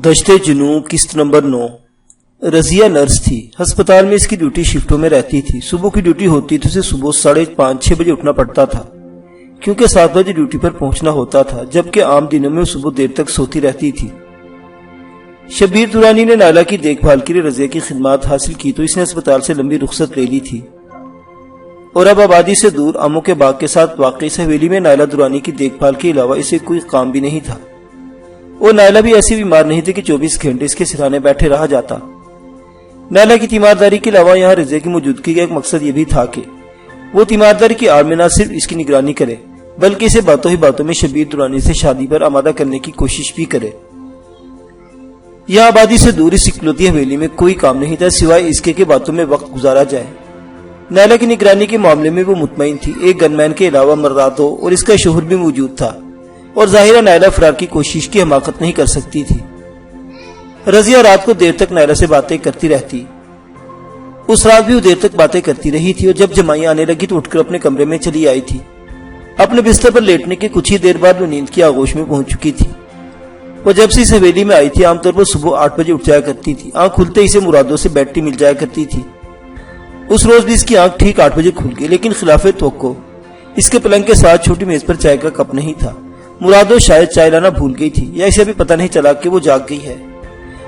دشت جنوب قسط نمبر 9۔ رضیہ نرس تھی۔ ہسپتال میں اس کی ڈیوٹی شفٹوں میں رہتی تھی۔ صبح کی ڈیوٹی ہوتی تو اسے صبح 5:30-6 بجے اٹھنا پڑتا تھا، کیونکہ 7 بجے ڈیوٹی پر پہنچنا ہوتا تھا، جبکہ عام دنوں میں صبح دیر تک سوتی رہتی تھی۔ شبیر درانی نے نائلہ کی دیکھ بھال کے لیے رضیہ کی خدمات حاصل کی تو اس نے ہسپتال سے لمبی رخصت لے لی تھی، اور اب آبادی سے دور اموں کے باغ کے ساتھ واقع اس حویلی میں نائلہ درانی کی دیکھ بھال کے علاوہ اسے کوئی کام بھی نہیں تھا۔ اور نائلہ بھی ایسی بیمار نہیں تھی کہ 24 گھنٹے اس کے سرانے بیٹھے رہا جاتا۔ نائلہ کی تیمارداری کے علاوہ یہاں رضیہ کی موجودگی کا ایک مقصد یہ بھی تھا کہ وہ تیمارداری کی آڑ میں نہ صرف اس کی نگرانی کرے بلکہ اسے باتوں ہی باتوں میں شبیر درانی سے شادی پر آمادہ کرنے کی کوشش بھی کرے۔ یہاں آبادی سے دور اس اکلوتی حویلی میں کوئی کام نہیں تھا سوائے اس کے کہ باتوں میں وقت گزارا جائے۔ نائلہ کی نگرانی کے معاملے میں وہ مطمئن تھی۔ ایک گن مین کے علاوہ مرداتو اور اس کا شوہر بھی موجود تھا، اور ظاہرہ نائلہ فرار کی کوشش کی حماقت نہیں کر سکتی تھی۔ رضیہ رات کو دیر تک نائلہ سے باتیں کرتی رہتی۔ اس رات بھی وہ دیر تک باتیں کرتی رہی تھی، اور جب جمائی آنے لگی تو اٹھ کر اپنے کمرے میں چلی آئی تھی۔ اپنے بستر پر لیٹنے کے کچھ ہی دیر بعد وہ نیند کی آغوش میں پہنچ چکی تھی۔ وہ جب سے اس حویلی میں آئی تھی عام طور پر صبح 8 بجے اٹھ جایا کرتی تھی۔ آنکھ کھلتے ہی سے مرادوں سے بیڈ ٹی مل جایا کرتی تھی۔ اس روز بھی اس کی آنکھ ٹھیک 8 بجے کھل گئی، لیکن خلاف توقع اس کے پلنگ کے ساتھ چھوٹی میز پر چائے کا کپ نہیں تھا۔ مرادو شاید چائے لانا بھول گئی تھی، یا اسے ابھی پتہ نہیں چلا کہ وہ جاگ گئی ہے۔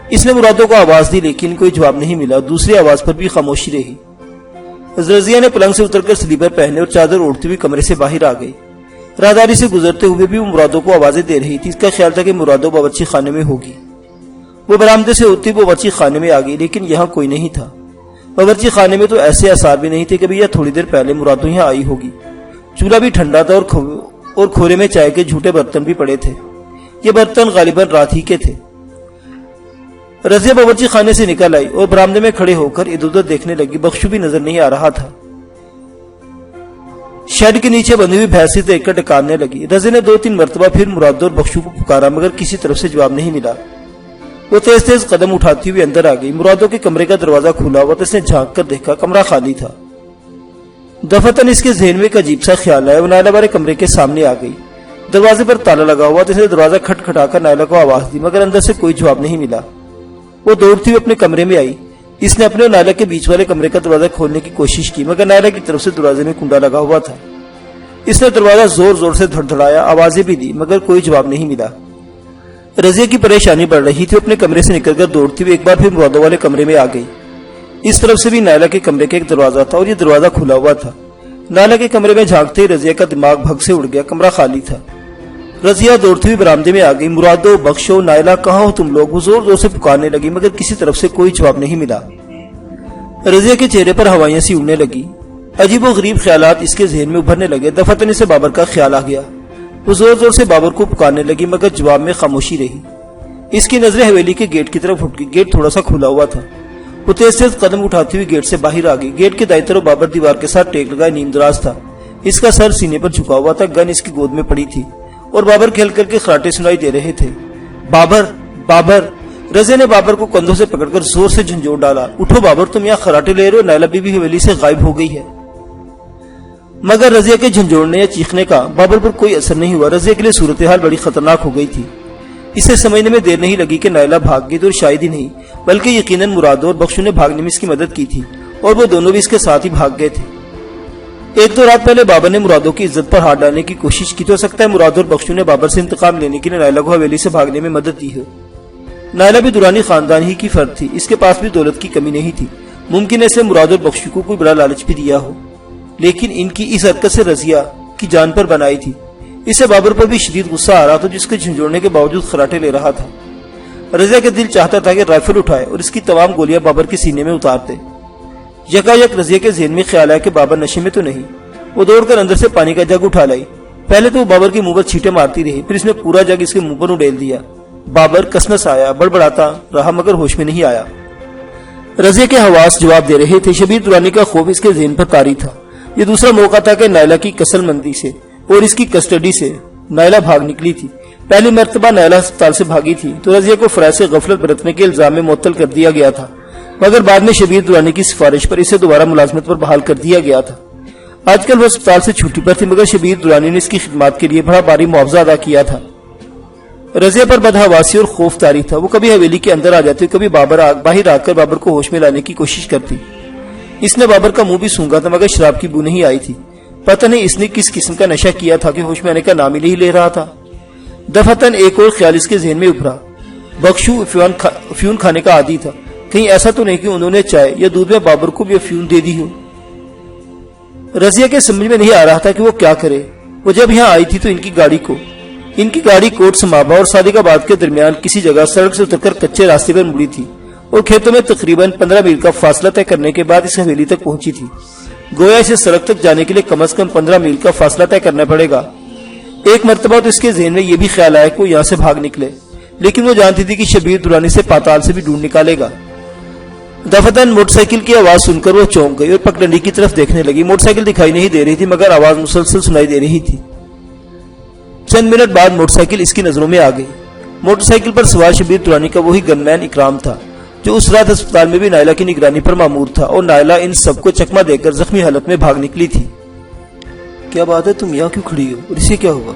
اس نے مرادو کو آواز دی لیکن کوئی جواب نہیں ملا۔ دوسری آواز پر بھی خاموشی رہی۔ رضیہ نے پلنگ سے اتر کر سلیپر پہنے اور چادر اوڑھتے ہوئے کمرے سے باہر آ گئی۔ راہداری سے گزرتے ہوئے بھی وہ مرادو کو آوازیں دے رہی تھی۔ اس کا خیال تھا کہ مرادو باورچی خانے میں ہوگی۔ وہ برآمدے سے ہوتی باورچی خانے میں آ گئی، لیکن یہاں کوئی نہیں تھا۔ باورچی خانے میں تو ایسے آثار بھی نہیں تھے کہ یہ تھوڑی دیر پہلے مرادو یہاں آئی ہوگی۔ چولہا بھی ٹھنڈا تھا اور کھورے میں چائے کے جھوٹے برتن بھی پڑے تھے۔ یہ برتن غالباً رات ہی کے تھے۔ رضیہ باورچی خانے سے نکل آئی اور برآمدے میں کھڑے ہو کر ادھر ادھر دیکھنے لگی۔ بخشو بھی نظر نہیں آ رہا تھا۔ شیڈ کے نیچے بندھی ہوئی بھینس سے دیکھ کر ڈکارنے لگی۔ رضیہ نے 2-3 مرتبہ پھر مرادو اور بخشو کو پکارا، مگر کسی طرف سے جواب نہیں ملا۔ وہ تیز تیز قدم اٹھاتی ہوئی اندر آ گئی۔ مرادو کے کمرے کا دروازہ کھلا ہوا تھا۔ اس نے جھانک کر دیکھا، کمرہ خالی تھا۔ دفعتاً اس کے ذہن میں ایک عجیب سا خیال آیا۔ وہ نائلہ والے کمرے کے سامنے آ گئی۔ دروازے پر تالا لگا ہوا تھا۔ اس نے دروازہ کھٹکھٹا کر نائلہ کو آواز دی، مگر اندر سے کوئی جواب نہیں ملا۔ وہ دوڑتی ہوئی اپنے کمرے میں آئی۔ اس نے اپنے اور نائلہ کے بیچ والے کمرے کا دروازہ کھولنے کی کوشش کی، مگر نائلہ کی طرف سے دروازے میں کنڈا لگا ہوا تھا۔ اس نے دروازہ زور زور سے دھڑدھڑایا، آوازیں بھی دی، مگر کوئی جواب نہیں ملا۔ رضیہ کی پریشانی بڑھ رہی تھی۔ اپنے کمرے سے نکل کر دوڑتی ہوئی ایک بار پھر مرادو والے کمرے میں آ گئی۔ اس طرف سے بھی نائلہ کے کمرے کا ایک دروازہ تھا، اور یہ دروازہ کھلا ہوا تھا۔ نائلہ کے کمرے میں جھانکتے ہی رضیہ کا دماغ بھگ سے اڑ گیا۔ کمرہ خالی تھا۔ رضیہ دوڑتی ہوئی برآمدے میں آ گئی۔ مرادو، بخشو، نائلہ، کہاں ہو تم لوگ؟ وہ زور زور سے پکارنے لگی، مگر کسی طرف سے کوئی جواب نہیں ملا۔ رضیہ کے چہرے پر ہوائیاں سی اڑنے لگی۔ عجیب و غریب خیالات اس کے ذہن میں ابھرنے لگے۔ دفعتاً اسے بابر کا خیال آ گیا۔ وہ زور زور سے بابر کو پکارنے لگی، مگر جواب میں خاموشی رہی۔ اس کی نظریں حویلی کے گیٹ کی طرف اٹھ گئی۔ گیٹ تھوڑا سا کھلا ہوا تھا۔ وہ تیز تیز قدم اٹھاتی ہوئی گیٹ سے باہر آ گئی۔ گیٹ کے دائیں طرف بابر دیوار کے ساتھ ٹیک لگائے نیم دراز تھا۔ اس کا سر سینے پر جھکا ہوا تھا، گن اس کی گود میں پڑی تھی، اور بابر کھیل کر کے خراٹے سنائی دے رہے تھے۔ بابر، بابر! رضیہ نے بابر کو کندھوں سے پکڑ کر زور سے جھنجھوڑ ڈالا۔ اٹھو بابر، تم یہاں خراٹے لے رہے ہو؟ نائلہ بی بی حویلی سے غائب ہو گئی ہے۔ مگر رضیہ کے جھنجھوڑنے یا چیخنے کا بابر پر کوئی اثر نہیں ہوا۔ رضیہ کے لیے صورتحال بڑی خطرناک ہو گئی تھی۔ اسے سمجھنے میں دیر نہیں لگی کہ نائلہ بھاگ گئی، اور شاید ہی نہیں بلکہ یقیناً مرادو اور بخشو نے بھاگنے میں اس کی مدد کی تھی، اور وہ دونوں بھی اس کے ساتھ ہی بھاگ گئے تھے۔ 1-2 رات پہلے بابر نے مرادو کی عزت پر ہاتھ ڈالنے کی کوشش کی، تو ہو سکتا ہے مرادو اور بخشو نے بابر سے انتقام لینے کے لیے نائلہ کو حویلی سے بھاگنے میں مدد دی ہو۔ نائلہ بھی درانی خاندان ہی کی فرد تھی۔ اس کے پاس بھی دولت کی کمی نہیں تھی۔ ممکن ہے اسے مرادو اور بخشو کو کوئی بڑا لالچ بھی دیا ہو، لیکن ان کی اس حرکت سے رضیہ کی جان پر بنائی تھی۔ اسے بابر پر بھی شدید غصہ آ رہا تھا، جس کے جھنجھوڑنے کے باوجود خراٹے لے رہا تھا۔ رضیہ کا دل چاہتا تھا کہ رائفل اٹھائے اور اس کی تمام گولیاں بابر کے سینے میں اتار دے۔ یکایک رضیہ کے ذہن میں خیال آیا کہ بابر نشے میں تو نہیں۔ وہ دوڑ کر اندر سے پانی کا جگ اٹھا لائی۔ پہلے تو وہ بابر کے منہ پر چھینٹیں مارتی رہی، پھر اس نے پورا جگ اس کے منہ پر اڈیل دیا۔ بابر کسنس آیا، بڑبڑاتا رہا، مگر ہوش میں نہیں آیا۔ رضیہ کے حواس جواب دے رہے تھے۔ شبیر درانی کا خوف اس کے ذہن پر طاری تھا۔ یہ دوسرا موقع تھا کہ نائلہ کی کسل مندی سے اور اس کی کسٹڈی سے نائلہ بھاگ نکلی تھی۔ پہلی مرتبہ نائلہ ہسپتال سے بھاگی تھی تو رضیہ کو فرائض غفلت برتنے کے الزام میں معطل کر دیا گیا تھا، مگر بعد میں شبیر درانی کی سفارش پر اسے دوبارہ ملازمت پر بحال کر دیا گیا تھا۔ آج کل وہ اسپتال سے چھٹی پر تھی، مگر شبیر درانی نے اس کی خدمات کے لیے بڑا بھاری معاوضہ ادا کیا تھا۔ رضیہ پر بدحواسی اور خوف طاری تھا۔ وہ کبھی حویلی کے اندر آ جاتی، کبھی باہر آ کر بابر کو ہوش میں لانے کی کوشش کرتی۔ اس نے بابر کا منہ بھی سونگا تھا مگر شراب کی بو نہیں آئی تھی۔ پتہ نہیں اس نے کس قسم کا نشہ کیا تھا کہ ہوش میں آنے کا نام ہی نہیں لے رہا تھا۔ دفعتاً ایک اور خیال اس کے ذہن میں ابھرا۔ بخشو افیون کھانے کا عادی تھا، کہیں ایسا تو نہیں کہ انہوں نے چائے یا دودھ میں بابر کو بھی افیون دے دی ہو۔ رضیہ کے سمجھ میں نہیں آ رہا تھا کہ وہ کیا کرے۔ وہ جب یہاں آئی تھی تو ان کی گاڑی کوٹ سمابا اور صادق آباد کے درمیان کسی جگہ سڑک سے اتر کر کچے راستے پر مڑی تھی اور کھیتوں میں تقریباً 15 میل کا فاصلہ طے کرنے کے بعد اس حویلی تک پہنچی تھی۔ گویا اسے سڑک تک جانے کے لیے کم از کم 15 میل کا فاصلہ طے کرنا پڑے گا۔ ایک مرتبہ تو اس کے ذہن میں یہ بھی خیال آیا کہ وہ یہاں سے بھاگ نکلے، لیکن وہ جانتی تھی کہ شبیر درانی سے پاتال سے بھی ڈھونڈ نکالے گا۔ دفعتاً موٹر سائیکل کی آواز سن کر وہ چونک گئی اور پگڈنڈی کی طرف دیکھنے لگی۔ موٹر سائیکل دکھائی نہیں دے رہی تھی مگر آواز مسلسل سنائی دے رہی تھی۔ چند منٹ بعد موٹر سائیکل اس کی نظروں میں آ گئی۔ موٹر سائیکل پر سوار شبیر درانی کا وہی گن مین اکرام تھا جو اس رات ہسپتال میں بھی نائلہ کی نگرانی پر مامور تھا، اور نائلہ ان سب کو چکمہ دے کر زخمی حالت میں بھاگ نکلی تھی۔ کیا بات ہے، تم یہاں کیوں کھڑی ہو اور اسے کیا ہوا؟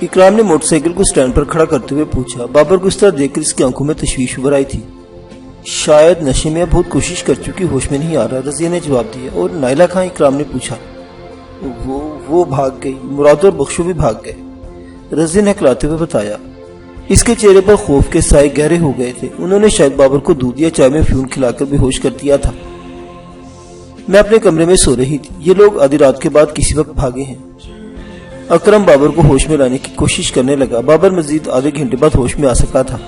اکرام نے موٹر سائیکل کو سٹینڈ پر کھڑا کرتے ہوئے پوچھا۔ بابر کو اس طرح دیکھ کر اس کی آنکھوں میں تشویش ابھر آئی تھی۔ شاید نشے میں بہت کوشش کر چکی، ہوش میں نہیں آ رہا، رضیہ نے جواب دیا۔ اور نائلہ کہاں؟ اکرام نے پوچھا۔ وہ بھاگ گئی، مراد اور بخشو بھی بھاگ گئے، رضیہ نے ہکلاتے ہوئے بتایا۔ اس کے چہرے پر خوف کے سائے گہرے ہو گئے تھے۔ انہوں نے شاید بابر کو دودھ یا چائے میں افیون کھلا کر بے ہوش کر دیا تھا۔ میں اپنے کمرے میں سو رہی تھی، یہ لوگ آدھی رات کے بعد کسی وقت بھاگے ہیں۔ اکرم بابر کو ہوش میں لانے کی کوشش کرنے لگا۔ بابر مزید آدھے گھنٹے بعد ہوش میں آ سکا تھا۔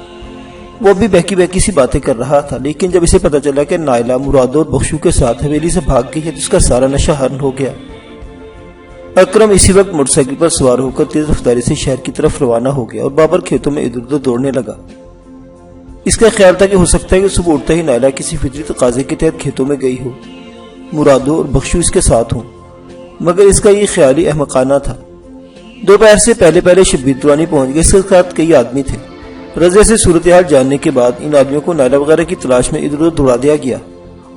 وہ بھی بہکی سی باتیں کر رہا تھا، لیکن جب اسے پتا چلا کہ نائلہ مراد اور بخشو کے ساتھ حویلی سے بھاگ گئی ہے تو اس کا سارا نشہ حرن ہو گیا۔ اکرم اسی وقت موٹر سائیکل پر سوار ہو کر تیز رفتاری سے شہر کی طرف روانہ ہو گیا اور بابر کھیتوں میں ادھر ادھر دوڑنے لگا۔ اس کا خیال تھا کہ ہو سکتا ہے کہ صبح اٹھتا ہی نائلہ کسی فطری تقاضے کے تحت کھیتوں میں گئی ہو، مرادو اور بخشو اس کے ساتھ ہوں، مگر اس کا یہ خیال ہی احمقانہ تھا۔ دوپہر سے پہلے شبیر درانی پہنچ گئے، اس کے ساتھ کئی آدمی تھے۔ رضیہ سے صورتحال جاننے کے بعد ان آدمیوں کو نائلہ وغیرہ کی تلاش میں ادھر ادھر دوڑا دیا گیا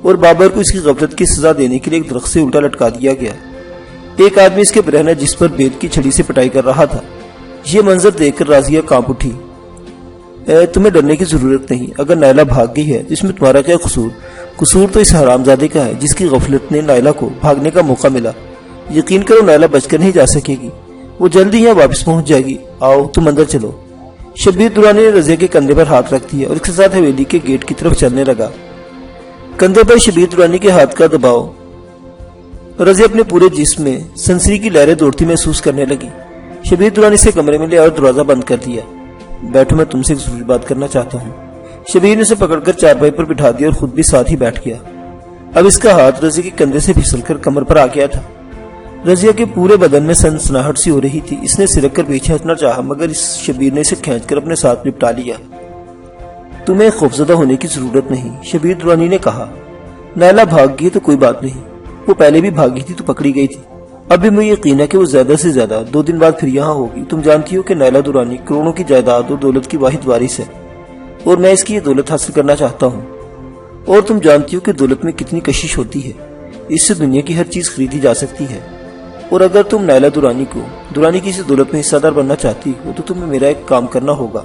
اور بابر کو اس کی غفلت کی سزا دینے کے لیے ایک درخت سے الٹا لٹکا دیا گیا۔ ایک آدمی اس کے برہنہ جس پر بیت کی چھڑی سے پٹائی کر رہا تھا۔ یہ منظر دیکھ کر راضیہ کانپ اٹھی۔ تمہیں ڈرنے کی ضرورت نہیں، اگر نائلہ بھاگ گئی ہے جس میں تمہارا کیا قصور؟ قصور تو اس حرامزادے کا ہے جس کی غفلت نے نائلہ کو بھاگنے کا موقع ملا۔ یقین کرو نائلہ بچ کر نہیں جا سکے گی، وہ جلدی یہاں واپس پہنچ جائے گی۔ آؤ تم اندر چلو۔ شبیر درانی نے رضیہ کے کندھے پر ہاتھ رکھ دیا اور اس کے ساتھ حویلی کے گیٹ کی طرف چلنے لگا۔ کندھے پر شبیر درانی کے ہاتھ کا دباؤ رضیہ اپنے پورے جسم میں سنسنی کی لہریں دوڑتی محسوس کرنے لگی۔ شبیر درانی سے کمرے میں لے اور دروازہ بند کر دیا۔ بیٹھو، میں تم سے ایک ضروری بات کرنا چاہتا ہوں۔ شبیر نے اسے پکڑ کر چارپائی پر بٹھا دیا اور خود بھی ساتھ ہی بیٹھ گیا۔ اب اس کا ہاتھ رضیہ کے کندھے سے پھسل کر کمر پر آ گیا تھا۔ رضیہ کے پورے بدن میں سنسناہٹ سی ہو رہی تھی۔ اس نے سرک کر پیچھے ہٹنا چاہا مگر شبیر نے اسے کھینچ کر اپنے ساتھ لپٹا لیا۔ تمہیں خوفزدہ ہونے کی ضرورت نہیں، شبیر درانی نے کہا۔ نائلہ بھاگ گئی تو کوئی بات نہیں، وہ پہلے بھی بھاگی تھی تو پکڑی گئی تھی۔ اب بھی مجھے یقین ہے کہ وہ زیادہ سے زیادہ 2 دن بعد پھر یہاں ہوگی۔ تم جانتی ہو کہ نائلہ درانی کروڑوں کی جائیداد اور دولت کی واحد وارث ہے اور میں اس کی یہ دولت حاصل کرنا چاہتا ہوں۔ اور تم جانتی ہو کہ دولت میں کتنی کشش ہوتی ہے، اس سے دنیا کی ہر چیز خریدی جا سکتی ہے۔ اور اگر تم نائلہ درانی کی اس دولت میں حصہ دار بننا چاہتی ہو تو تمہیں میرا ایک کام کرنا ہوگا۔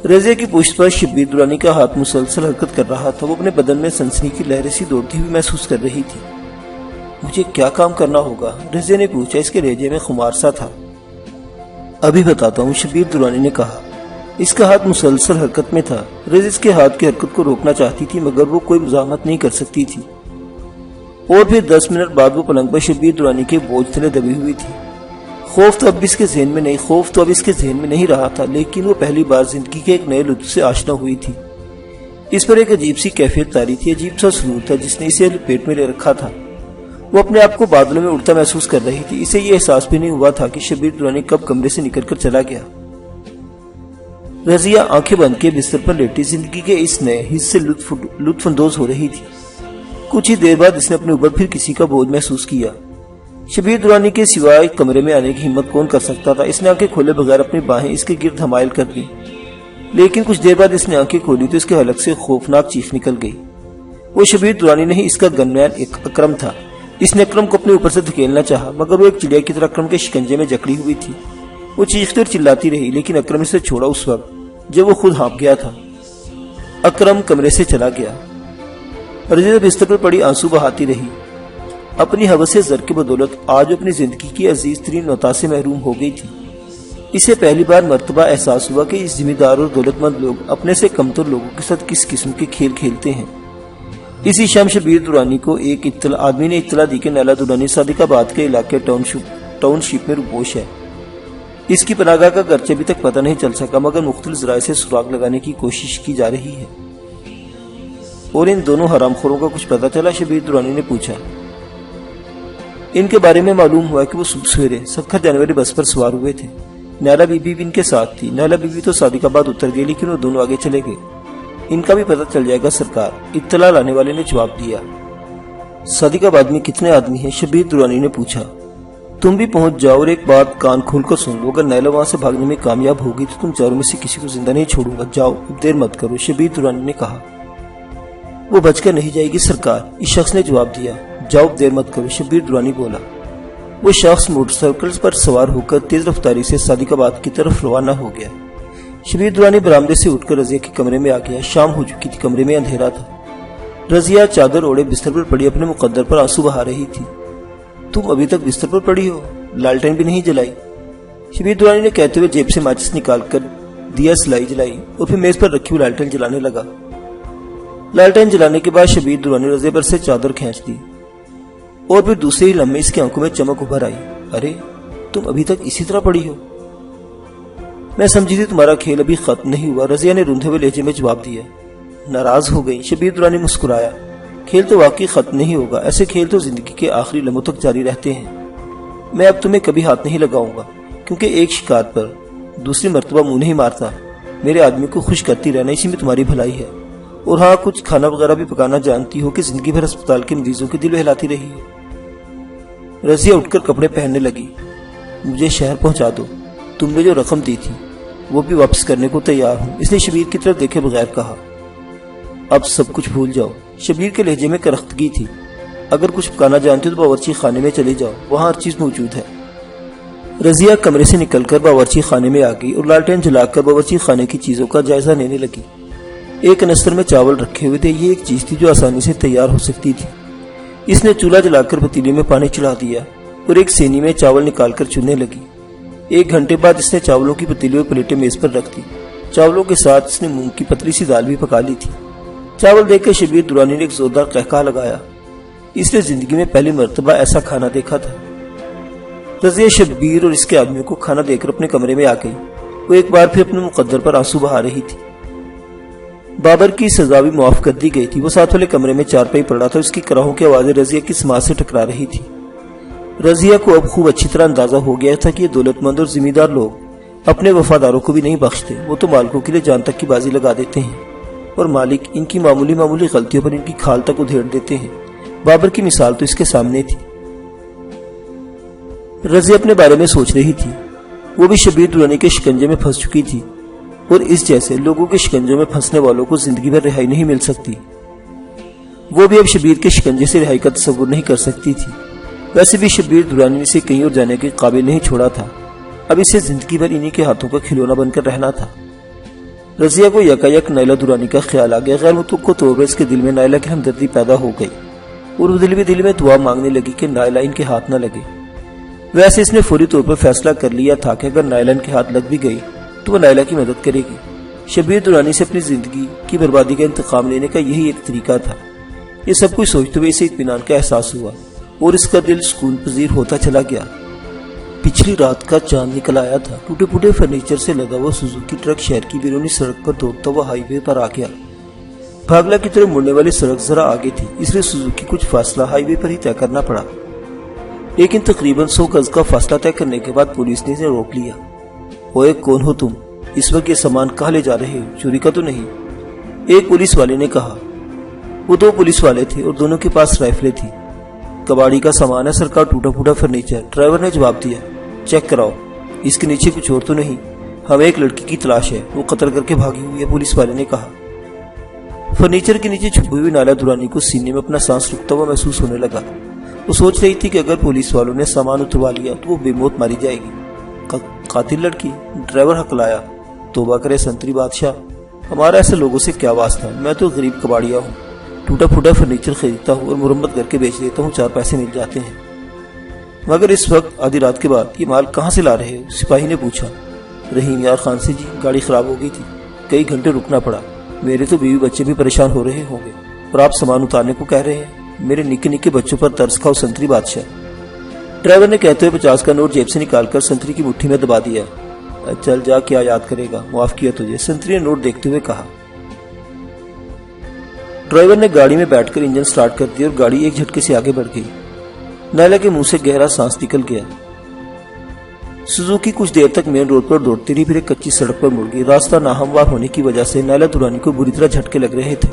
رضیہ کی پشت پر شبیر درانی کا ہاتھ مسلسل حرکت کر رہا تھا۔ وہ اپنے بدن میں سنسنی کی لہریں سی دوڑتی ہوئی محسوس کر رہی تھی۔ مجھے کیا کام کرنا ہوگا؟ رضیہ نے پوچھا۔ اس کے لہجے میں خمار سا تھا۔ ابھی بتاتا ہوں، شبیر درانی نے کہا۔ اس کا ہاتھ مسلسل حرکت میں تھا۔ رضیہ اس کے ہاتھ کی حرکت کو روکنا چاہتی تھی مگر وہ کوئی مزاحمت نہیں کر سکتی تھی۔ اور پھر 10 منٹ بعد وہ پلنگ پر شبیر درانی کے بوجھ تلے دبی ہوئی تھی۔ خوف تو اب اس کے ذہن میں نہیں رہا تھا، لیکن وہ پہلی بار زندگی کے ایک نئے لطف سے آشنا ہوئی تھی۔ اس پر ایک عجیب سی کیفیت طاری تھی، عجیب سا سرور تھا جس نے اسے پیٹ میں لے رکھا تھا۔ وہ اپنے آپ کو بادلوں میں اڑتا محسوس کر رہی تھی۔ اسے یہ احساس بھی نہیں ہوا تھا کہ شبیر درانی کب کمرے سے نکل کر چلا گیا۔ رضیہ آنکھیں بند کے بستر پر لیٹی زندگی کے اس نئے حصے سے لطف اندوز ہو رہی تھی۔ کچھ ہی دیر بعد اس نے اپنے اوپر پھر کسی کا بوجھ محسوس کیا۔ شبیر درانی کے سوائے کمرے میں آنے کی ہمت کون کر سکتا تھا؟ اس نے آنکھیں کھولے بغیر اپنی باہیں اس کے گرد حمائل کر دی، لیکن کچھ دیر بعد اس نے آنکھیں کھولی تو اس کے حلق سے خوفناک چیخ نکل گئی۔ وہ شبیر درانی نہیں، اس کا گن مین اکرم تھا۔ اس نے اکرم کو اپنے اوپر سے دھکیلنا چاہا مگر وہ ایک چڑیا کی طرح اکرم کے شکنجے میں جکڑی ہوئی تھی۔ وہ چیختی اور چلاتی رہی، لیکن اکرم اسے چھوڑا اس وقت جب وہ خود ہانپ گیا تھا۔ اکرم کمرے سے چلا گیا۔ رضیہ بستر پر پڑی آنسو بہاتی رہی۔ اپنی حوث زر کی بدولت آج اپنی زندگی کی عزیز ترین متاع سے محروم ہو گئی تھی۔ اسے پہلی بار مرتبہ احساس ہوا کہ اس ذمہ دار اور دولت مند لوگ اپنے سے کمتر لوگوں کے ساتھ کس قسم کے کھیل کھیلتے ہیں۔ اسی شام شبیر درانی کو ایک آدمی نے اطلاع دی کہ نیلا درانی صادق آباد کے علاقے ٹاؤن شپ میں روپوش ہے۔ اس کی پناہ گاہ کا گرچہ ابھی تک پتہ نہیں چل سکا، مگر مختلف ذرائع سے سراغ لگانے کی کوشش کی جا رہی ہے۔ اور ان دونوں حرام خوروں کا کچھ پتہ چلا؟ شبیر درانی نے پوچھا۔ ان کے بارے میں معلوم ہوا کہ وہ صبح سویرے سکھر جانے والی بس پر سوار ہوئے تھے۔ نیلا بی بی ان کے ساتھ تھی۔ نیلا بی بی تو صادق آباد اتر گئی، لیکن وہ دونوں آگے چلے گئے۔ ان کا بھی پتہ چل جائے گا سرکار، اطلاع لانے والے نے جواب دیا۔ صادق آباد میں کتنے آدمی ہیں؟ شبیر درانی نے پوچھا۔ تم بھی پہنچ جاؤ اور ایک بات کان کھول کر سن لو، اگر نیلا وہاں سے بھاگنے میں کامیاب ہوگی تو تم چاروں میں سے کسی کو زندہ نہیں چھوڑوں گا۔ جاؤ، دیر مت کرو، شبیر درانی نے کہا۔ وہ بچ کر نہیں جائے گی سرکار، اس شخص نے جواب دیا۔ جاؤ، دیر مت کرو، شبیر درانی بولا۔ وہ شخص موٹر سائیکل پر سوار ہو کر تیز رفتاری سے صادق آباد کی طرف روانہ ہو گیا۔ شبیر درانی برآمدے سے اٹھ کر رضیہ کے کمرے میں آ گیا۔ شام ہو چکی تھی، کمرے میں اندھیرا تھا۔ رضیہ چادر اوڑے بستر پر پڑی اپنے مقدر پر آنسو بہا رہی تھی۔ تم ابھی تک بستر پر پڑی ہو؟ لالٹین بھی نہیں جلائی؟ شبیر درانی نے کہتے ہوئے جیب سے ماچس نکال کر دیا سلائی جلائی اور پھر میز پر رکھی ہوئی لالٹین جلانے لگا۔ لالٹین جلانے کے بعد شبیر درانی رضیہ پر سے چادر کھینچ دی اور پھر دوسرے ہی لمحے اس کی آنکھوں میں چمک ابھر آئی۔ ارے، تم ابھی تک اسی طرح پڑی ہو؟ میں سمجھی تھی تمہارا کھیل ابھی ختم نہیں ہوا، رضیہ نے روندھے ہوئے لہجے میں جواب دیا۔ ناراض ہو گئی؟ شبیر درانی مسکرایا۔ کھیل تو واقعی ختم نہیں ہوگا، ایسے کھیل تو زندگی کے آخری لمحوں تک جاری رہتے ہیں۔ میں اب تمہیں کبھی ہاتھ نہیں لگاؤں گا، کیونکہ ایک شکار پر دوسری مرتبہ منہ نہیں مارتا۔ میرے آدمی کو خوش کرتی رہنا، اسی میں تمہاری بھلائی ہے۔ اور ہاں، کچھ کھانا وغیرہ بھی پکانا جانتی ہو کہ زندگی بھر اسپتال کے مریضوں کے دل بہلاتی رہی ہے۔ رضیہ اٹھ کر کپڑے پہننے لگی۔ مجھے شہر پہنچا دو، تم نے جو رقم دی تھی وہ بھی واپس کرنے کو تیار ہوں، اس نے شبیر کی طرف دیکھے بغیر کہا۔ اب سب کچھ بھول جاؤ، شبیر کے لہجے میں کرختگی تھی۔ اگر کچھ پکانا جانتے ہو تو باورچی خانے میں چلے جاؤ، وہاں ہر چیز موجود ہے۔ رضیہ کمرے سے نکل کر باورچی خانے میں آ گئی اور لالٹین جلا کر باورچی خانے کی چیزوں کا جائزہ لینے لگی۔ ایک کنستر میں چاول رکھے ہوئے تھے، یہ ایک چیز تھی جو آسانی سے تیار ہو سکتی تھی۔ اس نے چولہا جلا کر پتیلی میں پانی چڑھا دیا اور ایک سینی میں چاول نکال کر چننے لگی۔ ایک گھنٹے بعد اس نے چاولوں کی پتیلی اور پلیٹیں میز پر رکھ دی۔ چاولوں کے ساتھ اس نے مونگ کی پتلی سی دال بھی پکا لی تھی۔ چاول دیکھ کر شبیر درانی نے ایک زوردار قہقہہ لگایا۔ اس نے زندگی میں پہلی مرتبہ ایسا کھانا دیکھا تھا۔ رضیہ شبیر اور اس کے آدمیوں کو کھانا دے کر اپنے کمرے میں آ گئی۔ وہ ایک بار پھر اپنے مقدر پر آنسو بہا رہی تھی۔ بابر کی سزا بھی معاف کر دی گئی تھی۔ وہ ساتھ والے کمرے میں چارپائی پڑا تھا، اس کی کراہوں کی آوازیں رضیہ کی سماعت سے ٹکرا رہی تھی۔ رضیہ کو اب خوب اچھی طرح اندازہ ہو گیا تھا کہ یہ دولت مند اور ذمہ دار لوگ اپنے وفاداروں کو بھی نہیں بخشتے۔ وہ تو مالکوں کے لیے جان تک کی بازی لگا دیتے ہیں اور مالک ان کی معمولی غلطیوں پر ان کی کھال تک ادھیڑ دیتے ہیں۔ بابر کی مثال تو اس کے سامنے تھی۔ رضیہ اپنے بارے میں سوچ رہی تھی۔ وہ بھی شبیر درانی کے شکنجے میں پھنس چکی تھی اور اس جیسے لوگوں کے شکنجوں میں پھنسنے والوں کو زندگی بھر رہائی نہیں مل سکتی۔ وہ بھی اب شبیر کے شکنجے سے رہائی کا تصور نہیں کر سکتی تھی۔ ویسے بھی شبیر درانی نے اسے کہیں اور جانے کے قابل نہیں چھوڑا تھا، اب اسے زندگی بھر انہی کے ہاتھوں کا کھلونا بن کر رہنا تھا۔ رضیہ کو یکایک نیلا درانی کا خیال آ گیا۔ غیر متوقع طور پر اس کے دل میں نیلا کی ہمدردی پیدا ہو گئی اور وہ دل میں دعا مانگنے لگی کہ نیلا ان کے ہاتھ نہ لگے۔ ویسے اس نے فوری طور پر فیصلہ کر لیا تھا کہ اگر نیلا ان کے ہاتھ لگ بھی گئی تو وہ نیلا کی مدد کرے گی۔ شبیر درانی سے اپنی زندگی کی بربادی کا انتقام لینے کا یہی ایک طریقہ تھا۔ یہ سب کچھ سوچتے ہوئے اسے اطمینان کا احساس ہوا اور اس کا دل سکون پذیر ہوتا چلا گیا۔ پچھلی رات کا چاند نکل آیا تھا۔ ٹوٹے پھوٹے فرنیچر سے لگا ہوا سوزوکی ٹرک شہر کی بیرونی سڑک پر دوڑتا ہوا ہائی وے پر آ گیا۔ بھاگلا کی طرف مڑنے والی سڑک ذرا آگے تھی، اس لیے سوزوکی کچھ فاصلہ ہائی وے پر ہی طے کرنا پڑا، لیکن تقریباً 100 گز کا فاصلہ طے کرنے کے بعد پولیس نے اسے روک لیا۔ اوئے، کون ہو تم؟ اس وقت یہ سامان کہاں لے جا رہے ہو؟ چوری کا تو نہیں؟ ایک پولیس والے نے کہا۔ وہ 2 پولیس والے تھے اور دونوں کے پاس رائفلیں تھی۔ کباڑی کا سامان ہے سرکار، ٹوٹا پھوٹا فرنیچر، ڈرائیور نے جواب دیا۔ چیک کراؤ، اس کے نیچے کچھ اور تو نہیں؟ ہمیں ایک لڑکی کی تلاش ہے، وہ قتل کر کے بھاگی ہوئی ہے، پولیس والے نے کہا۔ فرنیچر کے نیچے چھپی ہوئی نیلا درانی کو سینے میں اپنا سانس رکتا ہوا محسوس ہونے لگا۔ وہ سوچ رہی تھی کہ اگر پولیس والوں نے سامان اتروا لیا تو وہ بے موت ماری جائے گی۔ قاتل لڑکی؟ ڈرائیور ہکلایا۔ توبہ کرے سنتری بادشاہ، ہمارا ایسے لوگوں سے کیا واسطہ؟ میں تو غریب کباڑیا ہوں، ٹوٹا پھوٹا فرنیچر خریدتا ہوں اور مرمت کر کے بیچ دیتا ہوں، 4 پیسے مل جاتے ہیں۔ مگر اس وقت آدھی رات کے بعد یہ مال کہاں سے لا رہے ہو؟ سپاہی نے پوچھا۔ رحیم یار خان سے جی، گاڑی خراب ہو گئی تھی، کئی گھنٹے رکنا پڑا، میرے تو بیوی بچے بھی پریشان ہو رہے ہوں گے، اور آپ سامان اتارنے کو کہہ رہے ہیں؟ میرے نکے نکے بچوں پر ترس کھاؤ سنتری بادشاہ۔ ڈرائیور نے کہتے ہوئے 50 کا نوٹ جیب سے نکال کر سنتری کی مٹھی میں دبا دیا۔ چل جا، کیا یاد کرے گا، معاف کیا تجھے، سنتری نے نوٹ دیکھتے ہوئے کہا۔ ڈرائیور نے گاڑی میں بیٹھ کر انجن سٹارٹ کر دیا اور گاڑی ایک جھٹکے سے آگے بڑھ گئی۔ نائلہ کے منہ سے گہرا سانس نکل گیا۔ سوزوکی کچھ دیر تک مین روڈ پر دوڑتی رہی، پھر ایک کچی سڑک پر مڑ گئی۔ راستہ ناہموار ہونے کی وجہ سے نائلہ درانی کو بری طرح جھٹکے لگ رہے تھے،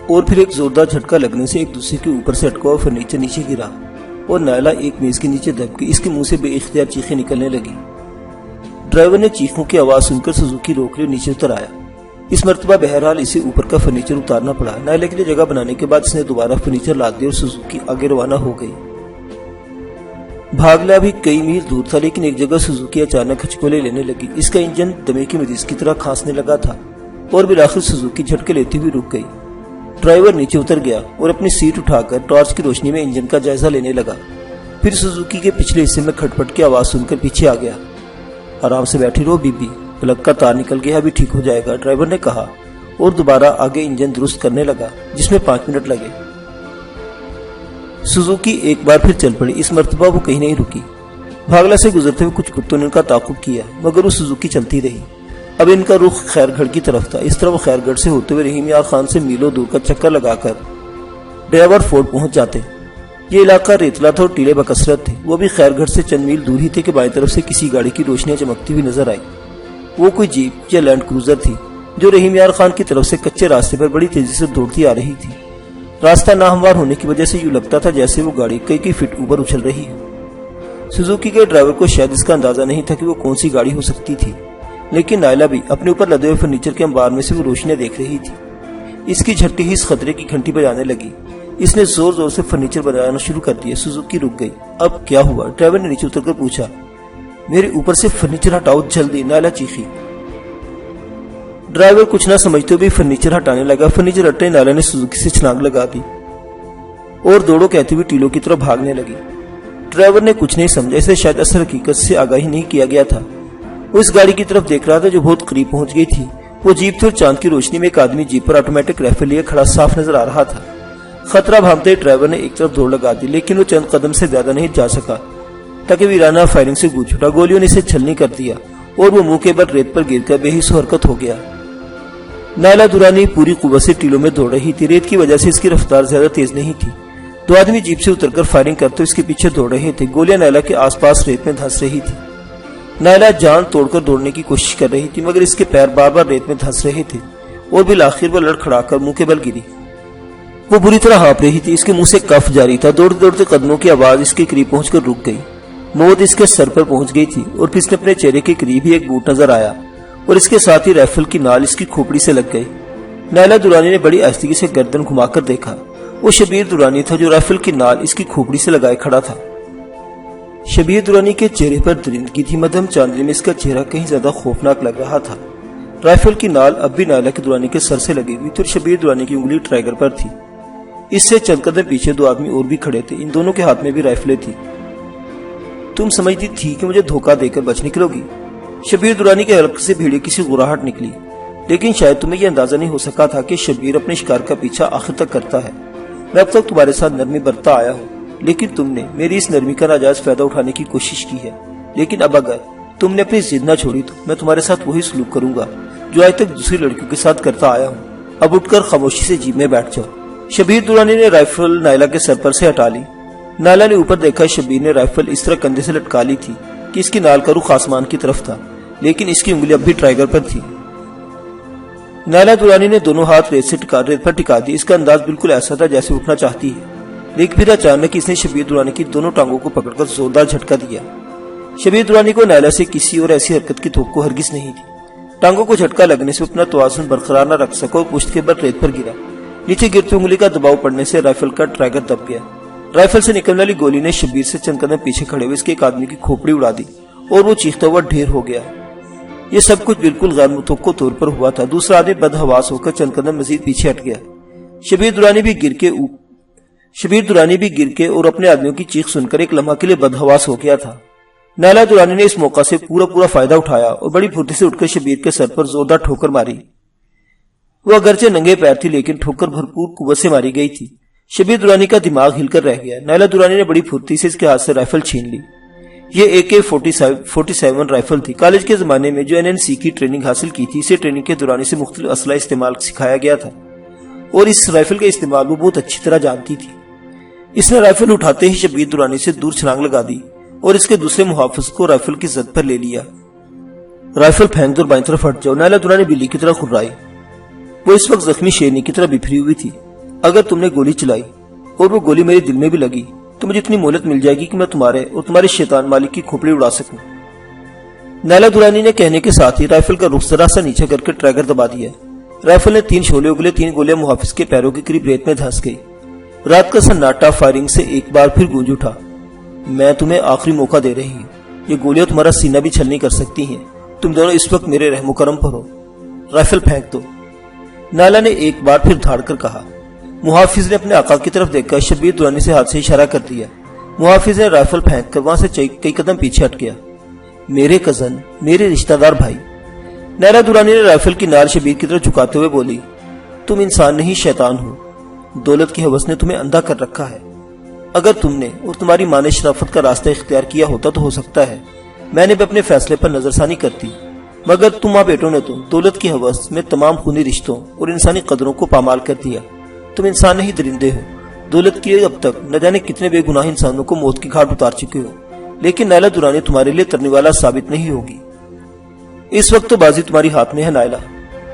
اور پھر ایک زوردار جھٹکا لگنے سے ایک دوسرے کے اوپر سے اٹکا ہوا فرنیچر نیچے گرا اور نائلہ ایک میز کے نیچے دب گئی۔ اس کے منہ سے بے اختیار چیخیں نکلنے لگی۔ ڈرائیور نے چیخوں کی آواز سن کر سوزوکی روک لی اور نیچے اتر آیا۔ اس مرتبہ بہرحال اسے اوپر کا فرنیچر اتارنا پڑا۔ نائلہ کے لیے جگہ بنانے کے بعد اس نے دوبارہ فرنیچر لاد دیا اور سوزوکی آگے روانہ ہو گئی۔ بھاگلا بھی کئی میل دور تھا، لیکن ایک جگہ سوزوکی اچانک ہچکولے لینے لگی۔ اس کا انجن دمے کی مریض کی طرح کھانسنے لگا تھا اور بالآخر سوزوکی جھٹکے لیتی ہوئی رک گئی۔ ڈرائیور نیچے اتر گیا اور اپنی سیٹ اٹھا کر ٹارچ کی روشنی میں انجن کا جائزہ لینے لگا۔ پھر سوزوکی کے پچھلے حصے میں کھٹ پٹ کی آواز سن کر پیچھے آ گیا۔ آرام سے بیٹھی رہو بی بی، پلگ کا تار نکل گیا، ابھی ٹھیک ہو جائے گا، ڈرائیور نے کہا اور دوبارہ آگے انجن درست کرنے لگا، جس میں 5 منٹ لگے۔ سوزوکی ایک بار پھر چل پڑی۔ اس مرتبہ وہ کہیں نہیں رکی۔ بھاگلا سے گزرتے ہوئے کچھ کتوں نے ان کا تعاقب کیا، مگر وہ سوزوکی چلتی رہی۔ اب ان کا رخ خیر گڑھ کی طرف تھا۔ اس طرح وہ خیر گڑھ سے ہوتے ہوئے رحیم یار خان سے میلوں دور کا چکر لگا کر ڈرائیور فورٹ پہنچ جاتے۔ یہ علاقہ ریتلا تھا اور ٹیلے بکثرت تھے۔ وہ بھی خیر گڑھ سے چند میل دور ہی تھے کہ بائیں طرف سے کسی گاڑی کی روشنیاں چمکتی ہوئی نظر آئی۔ وہ کوئی جیپ یا لینڈ کروزر تھی جو رحیم یار خان کی طرف سے کچے راستے پر بڑی تیزی سے دوڑتی آ رہی تھی۔ راستہ ناہموار ہونے کی وجہ سے یوں لگتا تھا جیسے وہ گاڑی کئی فٹ اوپر اچھل رہی ہے۔ سوزوکی کے ڈرائیور کو شاید اس کا اندازہ نہیں تھا کہ وہ کون سی گاڑی ہو سکتی تھی، لیکن نائلہ بھی اپنے اوپر لدے ہوئے فرنیچر کے انبار میں سے وہ روشنیاں دیکھ رہی تھی۔ اس کی جھٹتی ہی اس خطرے کی گھنٹی بجانے لگی۔ اس نے زور زور سے فرنیچر بجانا شروع کر دیا۔ سوزوکی رک گئی۔ اب کیا ہوا؟ ڈرائیور نے نیچے اتر کر پوچھا۔ میرے اوپر سے فرنیچر ہٹاؤ جلدی، نائلہ چیخی۔ ڈرائیور کچھ نہ سمجھتے ہوئے فرنیچر ہٹانے لگا۔ فرنیچر ہٹے نائلہ نے سوزوکی سے چھلانگ لگا دی اور دوڑو کہتے ہوئے ٹیلوں کی طرف بھاگنے لگی۔ ڈرائیور نے کچھ نہیں سمجھا، اسے شاید اصل حقیقت سے آگاہی نہیں کیا گیا تھا۔ وہ اس گاڑی کی طرف دیکھ رہا تھا جو بہت قریب پہنچ گئی تھی۔ وہ جیپ تھی اور چاند کی روشنی میں ایک آدمی جیپ پر آٹومیٹک رائفل لیے کھڑا صاف نظر آ رہا تھا۔ خطرہ بھانپتے ڈرائیور نے ایک طرف دوڑ لگا دی، لیکن وہ چند قدم سے زیادہ نہیں جا سکا تاکہ ویرانہ فائرنگ سے گونج اٹھا۔ گولیوں نے اسے چھلنی کر دیا اور وہ منہ کے بل ریت پر گر کر بے حس و حرکت ہو گیا۔ نائلہ درانی پوری قوت سے ٹیلوں میں دوڑ رہی تھی۔ ریت کی وجہ سے اس کی رفتار زیادہ تیز نہیں تھی۔ 2 آدمی جیپ سے اتر کر فائرنگ کرتے اس کے پیچھے دوڑ رہے تھے۔ گولیاں نائلہ کے آس پاس ریت میں دھنس رہی تھی۔ نائلہ جان توڑ کر دوڑنے کی کوشش کر رہی تھی، مگر اس کے پیر بار بار ریت میں دھنس رہے تھے اور بالآخر وہ لڑکھڑا کر منہ کے بل گری۔ وہ بری طرح ہانپ رہی تھی، اس کے منہ سے کف جاری تھا۔ دوڑتے دوڑتے قدموں کی آواز اس کے قریب پہنچ کر رک گئی۔ موت اس کے سر پر پہنچ گئی تھی اور پھر اس نے اپنے چہرے کے قریب ہی ایک بوٹ نظر آیا اور اس کے ساتھ ہی رائفل کی نال اس کی کھوپڑی سے لگ گئی۔ نائلہ درانی نے بڑی آہستگی سے گردن گھما کر دیکھا۔ وہ شبیر درانی تھا جو رائفل کی نال اس کی کھوپڑی سے لگائے کھڑا تھا۔ شبیر درانی کے چہرے پر درندگی تھی، مدھم چاندنی میں اس کا چہرہ کہیں زیادہ خوفناک لگ رہا تھا۔ رائفل کی نال اب بھی نائلہ کی درانی کے سر سے لگی ہوئی تھی اور شبیر درانی کی انگلی ٹرائگر پر تھی۔ اس سے چند قدم پیچھے 2 آدمی اور بھی کھڑے تھے، ان دونوں کے ہاتھ میں بھی رائفلیں تھی۔ تم سمجھتی تھی کہ مجھے دھوکہ دے کر بچ نکلو گی؟ شبیر درانی کے حلق سے بھیڑی کسی غراہٹ نکلی، لیکن شاید تمہیں یہ اندازہ نہیں ہو سکا تھا کہ شبیر اپنے شکار کا پیچھا آخر تک کرتا ہے۔ میں اب تک تمہارے ساتھ نرمی برتتا آیا ہوں، لیکن تم نے میری اس نرمی کا ناجائز فائدہ اٹھانے کی کوشش کی ہے۔ لیکن اب اگر تم نے اپنی ضد نہ چھوڑی تو میں تمہارے ساتھ وہی سلوک کروں گا جو آج تک دوسری لڑکیوں کے ساتھ کرتا آیا ہوں۔ اب اٹھ کر خاموشی سے جیپ میں بیٹھ جاؤ۔ شبیر درانی نے رائفل نائلہ کے سر پر سے ہٹا لی۔ نائلہ نے اوپر دیکھا، شبیر نے رائفل اس طرح کندھے سے لٹکا لی تھی کہ اس کی نال کا رخ آسمان کی طرف تھا، لیکن اس کی انگلی اب بھی ٹرائگر پر تھی۔ نائلہ درانی نے دونوں ہاتھ ریت پر ٹکا دی۔ اس کا انداز بالکل ایسا تھا جیسے اٹھنا چاہتی ہے، لیکن پھر اچانک اس نے شبیر درانی کی دونوں ٹانگوں کو پکڑ کر زوردار جھٹکا دیا۔ شبیر درانی کو نائلہ سے کسی اور ایسی حرکت کی توقع ہرگز نہیں تھی۔ ٹانگوں کو جھٹکا لگنے سے اپنا توازن برقرار نہ رکھ سکا اور پشت کے بل ریت پر گرا۔ نیچے گرتی انگلی کا دباؤ پڑنے سے رائفل کا ٹرائگر دب گیا۔ رائفل سے نکلنے والی گولی نے شبیر سے چند قدم پیچھے کھڑے ہوئے اس کے ایک آدمی کی کھوپڑی اڑا دی اور وہ چیختا ہوا ڈھیر ہو گیا۔ یہ سب کچھ بالکل غیر متوقع طور پر ہوا تھا۔ دوسرا آدمی بدحواس ہو کر چند قدم مزید پیچھے ہٹ گیا۔ شبیر درانی بھی گر کے اور اپنے آدمیوں کی چیخ سن کر ایک لمحہ کے لیے بدحواس ہو گیا تھا۔ نائلہ درانی نے اس موقع سے پورا فائدہ اٹھایا اور بڑی پھرتی سے اٹھ کر شبیر کے سر پر زوردار ٹھوکر ماری۔ وہ اگرچہ ننگے پیر تھی لیکن ٹھوکر بھرپور قوت سے ماری گئی تھی۔ شبیر درانی کا دماغ ہل کر رہ گیا۔ نائلہ درانی نے بڑی پھرتی سے اس کے ہاتھ سے رائفل چھین لی۔ یہ AK-47 رائفل تھی۔ کالج کے زمانے میں جو NNC کی ٹریننگ حاصل کی تھی، اسے ٹریننگ کے دوران اسے مختلف اسلحہ استعمال سکھایا گیا تھا اور اس رائفل کا استعمال وہ بہت اچھی طرح جانتی تھی۔ اس نے رائفل اٹھاتے ہی شبیر درانی سے دور چھلانگ لگا دی اور اس کے دوسرے محافظ کو رائفل کی زد پر لے لیا۔ رائفل پھینک دو اور بائیں طرف ہٹ جاؤ۔ نائلہ درانی بلی کی طرح کھررائی۔ وہ اس وقت زخمی شیرنی کی طرح بکھری ہوئی تھی۔ اگر تم نے گولی چلائی اور وہ گولی میرے دل میں بھی لگی تو مجھے اتنی مہلت مل جائے گی کہ میں تمہارے اور تمہارے شیطان مالک کی کھوپڑی اڑا سکوں۔ نائلہ درانی نے کہنے کے ساتھ ہی رائفل کا رخ ذرا سا نیچے کر کے ٹریگر دبا دیا۔ رائفل نے 3 شعلے اگلے، 3 گولیاں محافظ کے پیروں کے قریب ریت میں دھنس گئی۔ رات کا سناٹا فائرنگ سے ایک بار پھر گونج اٹھا۔ میں تمہیں آخری موقع دے رہی ہوں۔ یہ گولیاں تمہارا سینہ بھی چھلنی کر سکتی ہیں۔ تم دونوں اس وقت میرے رحم و کرم پر ہو۔ رائفل پھینک دو۔ نائلہ نے ایک بار پھر دھاڑ کر کہا۔ محافظ نے اپنے آقا کی طرف دیکھ کر شبیر درانی سے ہاتھ سے اشارہ کر دیا۔ محافظ نے رائفل پھینک کر وہاں سے کئی قدم پیچھے ہٹ گیا۔ میرے کزن، میرے رشتہ دار بھائی۔ نائلہ درانی نے رائفل کی نال شبیر کی طرف جھکاتے ہوئے بولی، تم انسان نہیں شیطان ہو۔ دولت کی ہوس نے تمہیں اندھا کر رکھا ہے۔ اگر تم نے اور تمہاری ماں نے شرافت کا راستہ اختیار کیا ہوتا تو ہو سکتا ہے میں نے بھی اپنے فیصلے پر نظر ثانی کرتی، مگر تم ماں بیٹوں نے تو دولت کی ہوس میں تمام خونی رشتوں اور انسانی قدروں کو پامال کر دیا۔ تم انسان نہیں درندے ہو۔ دولت کی اب تک نہ جانے کتنے بے گناہ انسانوں کو موت کی گھاٹ اتار چکے ہو، لیکن نائلہ درانی تمہارے لیے ترنے والا ثابت نہیں ہوگی۔ اس وقت تو بازی تمہاری ہاتھ میں ہے نائلہ،